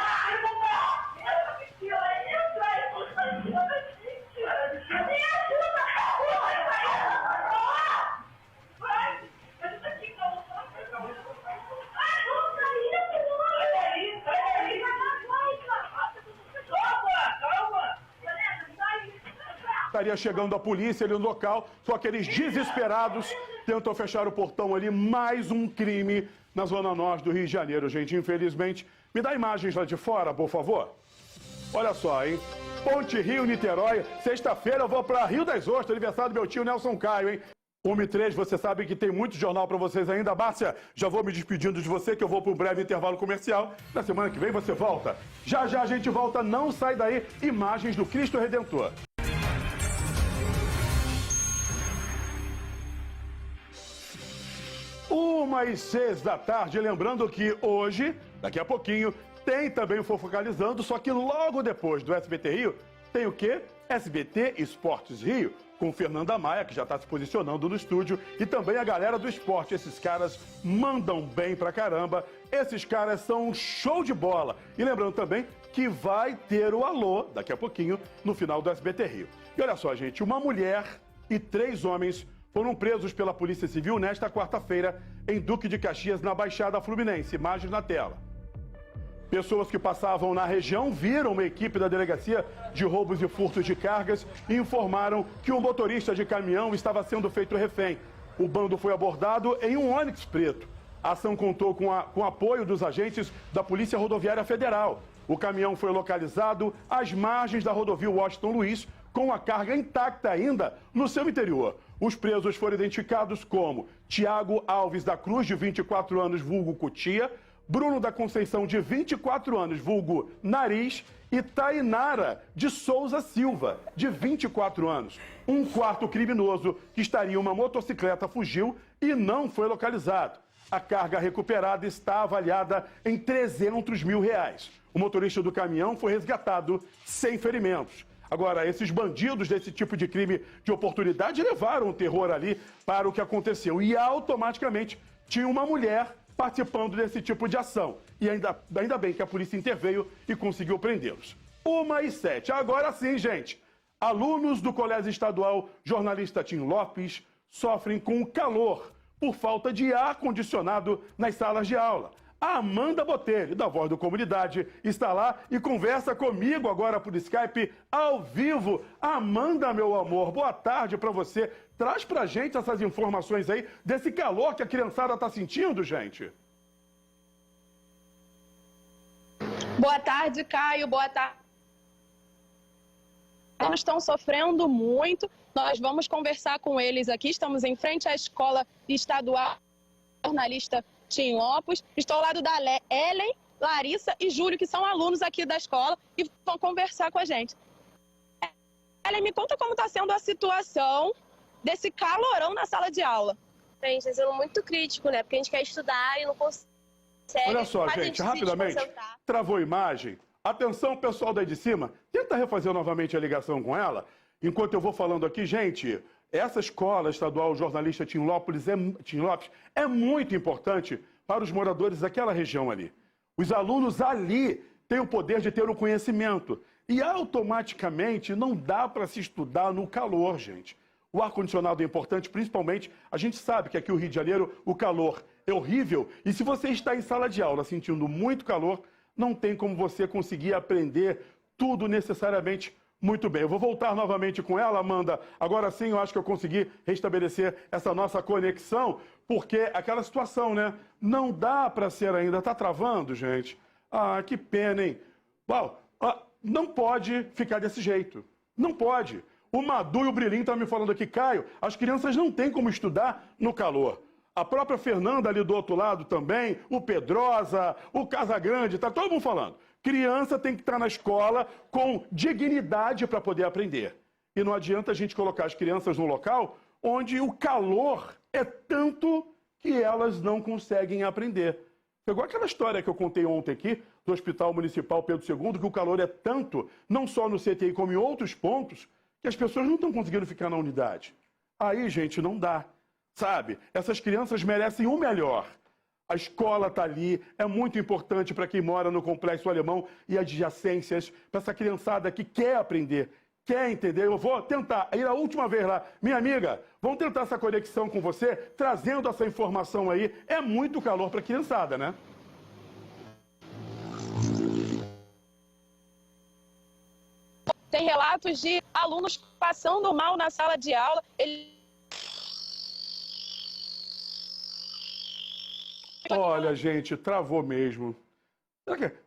Estaria chegando a polícia ali no local, só que eles desesperados tentam fechar o portão ali. Mais um crime na Zona Norte do Rio de Janeiro, gente. Infelizmente, me dá imagens lá de fora, por favor. Olha só, hein? Ponte Rio-Niterói, sexta-feira eu vou para Rio das Ostras, aniversário do meu tio Nelson Caio, hein? 1h03, você sabe que tem muito jornal para vocês ainda. Márcia, já vou me despedindo de você, que eu vou para um breve intervalo comercial. Na semana que vem você volta. Já já a gente volta, não sai daí. Imagens do Cristo Redentor. 1h06 da tarde, lembrando que hoje, daqui a pouquinho, tem também o Fofocalizando, só que logo depois do SBT Rio, tem o quê? SBT Esportes Rio, com Fernanda Maia, que já está se posicionando no estúdio, e também a galera do esporte. Esses caras mandam bem pra caramba, esses caras são um show de bola. E lembrando também que vai ter o Alô, daqui a pouquinho, no final do SBT Rio. E olha só, gente, uma mulher e 3 homens foram presos pela Polícia Civil nesta quarta-feira em Duque de Caxias, na Baixada Fluminense. Imagens na tela. Pessoas que passavam na região viram uma equipe da Delegacia de Roubos e Furtos de Cargas e informaram que um motorista de caminhão estava sendo feito refém. O bando foi abordado em um Onix preto. A ação contou com apoio dos agentes da Polícia Rodoviária Federal. O caminhão foi localizado às margens da rodovia Washington Luiz, com a carga intacta ainda no seu interior. Os presos foram identificados como Tiago Alves da Cruz, de 24 anos, vulgo Cutia, Bruno da Conceição, de 24 anos, vulgo Nariz, e Tainara de Souza Silva, de 24 anos. Um quarto criminoso que estaria em uma motocicleta fugiu e não foi localizado. A carga recuperada está avaliada em R$300 mil. O motorista do caminhão foi resgatado sem ferimentos. Agora, esses bandidos desse tipo de crime de oportunidade levaram o terror ali para o que aconteceu. E automaticamente tinha uma mulher participando desse tipo de ação. E ainda bem que a polícia interveio e conseguiu prendê-los. 1h07. Agora sim, gente. Alunos do Colégio Estadual Jornalista Tim Lopes sofrem com o calor por falta de ar-condicionado nas salas de aula. A Amanda Botelho, da Voz do Comunidade, está lá e conversa comigo agora por Skype, ao vivo. Amanda, meu amor, boa tarde para você. Traz pra gente essas informações aí desse calor que a criançada tá sentindo, gente. Boa tarde, Caio. Boa tarde. Eles estão sofrendo muito. Nós vamos conversar com eles aqui. Estamos em frente à Escola Estadual Jornalista Tim Lopes. Estou ao lado da Ellen, Larissa e Júlio, que são alunos aqui da escola e vão conversar com a gente. Ellen, me conta como está sendo a situação desse calorão na sala de aula. Gente, está sendo muito crítico, né? Porque a gente quer estudar e não consegue. Olha só, gente, rapidamente, travou a imagem. Atenção, pessoal daí de cima, tenta refazer novamente a ligação com ela. Enquanto eu vou falando aqui, gente, essa escola estadual jornalista Tim Lopes é muito importante para os moradores daquela região ali. Os alunos ali têm o poder de ter o conhecimento e automaticamente não dá para se estudar no calor, gente. O ar-condicionado é importante, principalmente, a gente sabe que aqui no Rio de Janeiro o calor é horrível e se você está em sala de aula sentindo muito calor, não tem como você conseguir aprender tudo necessariamente muito bem. Eu vou voltar novamente com ela, Amanda. Agora sim, eu acho que eu consegui restabelecer essa nossa conexão, porque aquela situação, né? Não dá para ser ainda. Tá travando, gente? Ah, que pena, hein? Uau, não pode ficar desse jeito. Não pode. O Madu e o Brilinho estão me falando aqui, Caio, as crianças não têm como estudar no calor. A própria Fernanda ali do outro lado também, o Pedrosa, o Casagrande, tá todo mundo falando. Criança tem que estar na escola com dignidade para poder aprender. E não adianta a gente colocar as crianças num local onde o calor é tanto que elas não conseguem aprender. Pegou aquela história que eu contei ontem aqui, do Hospital Municipal Pedro II, que o calor é tanto, não só no CTI como em outros pontos, que as pessoas não estão conseguindo ficar na unidade. Aí, gente, não dá. Sabe? Essas crianças merecem o melhor. A escola está ali, é muito importante para quem mora no Complexo Alemão e adjacências, para essa criançada que quer aprender, quer entender. Eu vou tentar ir a última vez lá. Minha amiga, vamos tentar essa conexão com você, trazendo essa informação aí. É muito calor para a criançada, né? Tem relatos de alunos passando mal na sala de aula. Olha, gente, travou mesmo.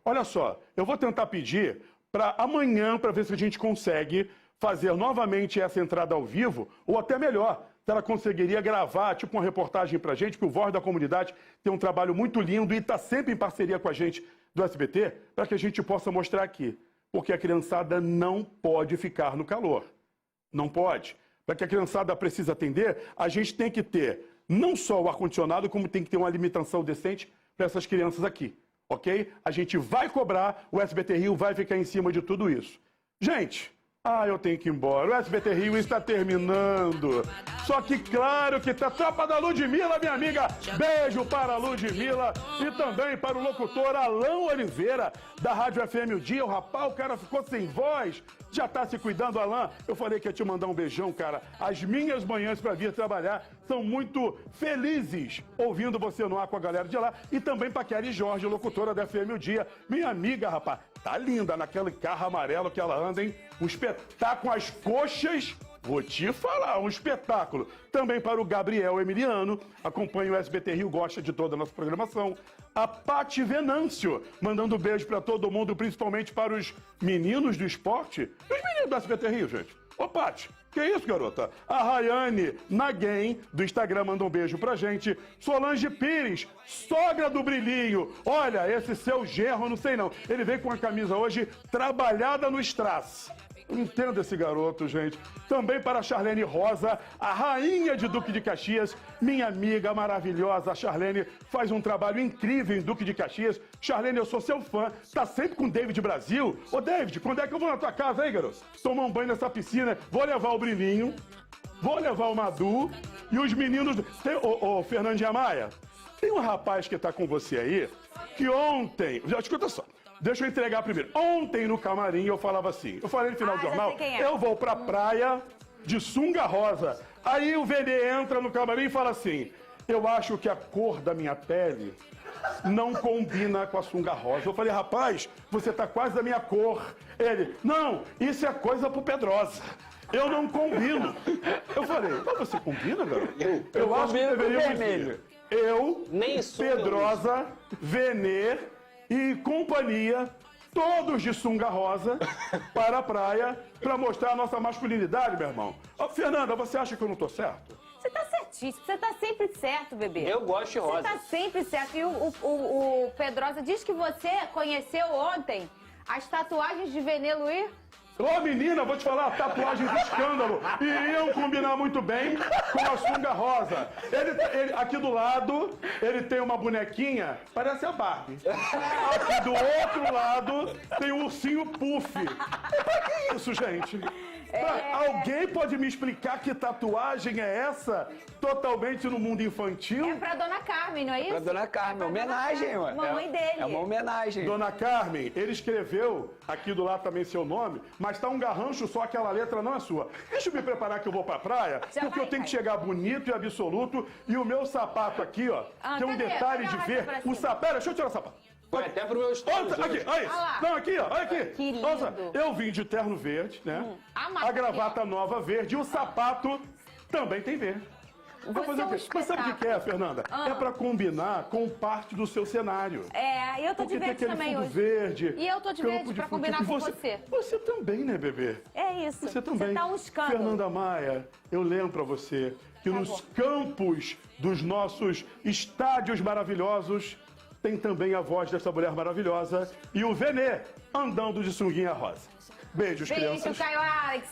Olha só, eu vou tentar pedir para amanhã, para ver se a gente consegue fazer novamente essa entrada ao vivo, ou até melhor, se ela conseguiria gravar, tipo uma reportagem para a gente, que o Voz da Comunidade tem um trabalho muito lindo e está sempre em parceria com a gente do SBT, para que a gente possa mostrar aqui. Porque a criançada não pode ficar no calor. Não pode. Para que a criançada precisa atender, a gente tem que ter não só o ar-condicionado, como tem que ter uma alimentação decente para essas crianças aqui, ok? A gente vai cobrar, o SBT Rio vai ficar em cima de tudo isso. Gente, eu tenho que ir embora. O SBT Rio está terminando. Só que claro que tá Tropa da Ludmilla, minha amiga. Beijo para a Ludmilla e também para o locutor Alain Oliveira, da Rádio FM O Dia. O rapaz, o cara ficou sem voz. Já tá se cuidando, Alain? Eu falei que ia te mandar um beijão, cara. As minhas manhãs para vir trabalhar são muito felizes ouvindo você no ar com a galera de lá. E também para Kelly Jorge, locutora da FM O Dia. Minha amiga, rapaz, tá linda naquele carro amarelo que ela anda, hein? Um espetáculo, as coxas. Vou te falar, um espetáculo. Também para o Gabriel Emiliano, acompanha o SBT Rio, gosta de toda a nossa programação. A Pati Venâncio, mandando beijo para todo mundo, principalmente para os meninos do esporte. E os meninos do SBT Rio, gente. Ô, Pati, que isso, garota? A Rayane Naguen, do Instagram, manda um beijo pra gente. Solange Pires, sogra do Brilhinho. Olha, esse seu genro, não sei não. Ele veio com a camisa hoje trabalhada no strass. Não entendo esse garoto, gente. Também para a Charlene Rosa, a rainha de Duque de Caxias, minha amiga maravilhosa. A Charlene faz um trabalho incrível em Duque de Caxias. Charlene, eu sou seu fã. Tá sempre com o David Brasil. Ô, David, quando é que eu vou na tua casa, hein, garoto? Tomar um banho nessa piscina. Vou levar o Brilhinho, vou levar o Madu e os meninos... Ô, Fernandinha Maia, tem um rapaz que tá com você aí, que ontem... Já escuta só. Deixa eu entregar primeiro. Ontem no camarim eu falava assim, eu falei no final do jornal, eu vou pra praia de sunga rosa. Aí o VD entra no camarim e fala assim, eu acho que a cor da minha pele não combina com a sunga rosa. Eu falei, rapaz, você tá quase da minha cor. Ele, não, isso é coisa pro Pedrosa. Eu não combino. Eu falei, mas você combina, garoto? Eu acho que deveríamos ir. Eu, Pedrosa, Venê e companhia, todos de sunga rosa, para a praia, para mostrar a nossa masculinidade, meu irmão. Ô, Fernanda, você acha que eu não tô certo? Você tá certíssimo, você tá sempre certo, bebê. Eu gosto de rosa. Você tá sempre certo. E o Pedrosa diz que você conheceu ontem as tatuagens de Venê Luiz. Ô, menina, vou te falar, tatuagem de escândalo. Iriam combinar muito bem com a sunga rosa. Ele, aqui do lado, ele tem uma bonequinha, parece a Barbie. Aqui do outro lado, tem um ursinho Puff. E pra que isso, gente? Alguém pode me explicar que tatuagem é essa? Totalmente no mundo infantil? É pra Dona Carmen, não é isso? Pra Dona Carmen, homenagem, ué. Mamãe dele. É uma homenagem. Dona Carmen, ele escreveu aqui do lado também seu nome, mas tá um garrancho só, aquela letra não é sua. Deixa eu me preparar que eu vou pra praia, porque eu tenho que chegar bonito e absoluto. E o meu sapato aqui, ó, tem um detalhe de ver. O sapato, deixa eu tirar o sapato. Foi até pro meu stories. Ouça, aqui, aí. Não, aqui, ó, olha aqui. Que lindo. Ouça, eu vim de terno verde, né? A gravata nova verde e o sapato também tem verde. Vai fazer o quê? Mas sabe o que é, Fernanda? É pra combinar com parte do seu cenário. Eu tô de verde também hoje. Verde, E eu tô de verde pra combinar com você. Você também, né, bebê? É isso. Você também. Você tá um escândalo. Fernanda Maia, eu lembro pra você que nos campos dos nossos estádios maravilhosos tem também a voz dessa mulher maravilhosa e o Venê andando de sunguinha rosa. Beijos, crianças. Beijo, Caio Alex.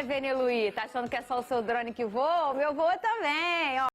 Venê Luiz. Tá achando que é só o seu drone que voa? O meu voa também, ó.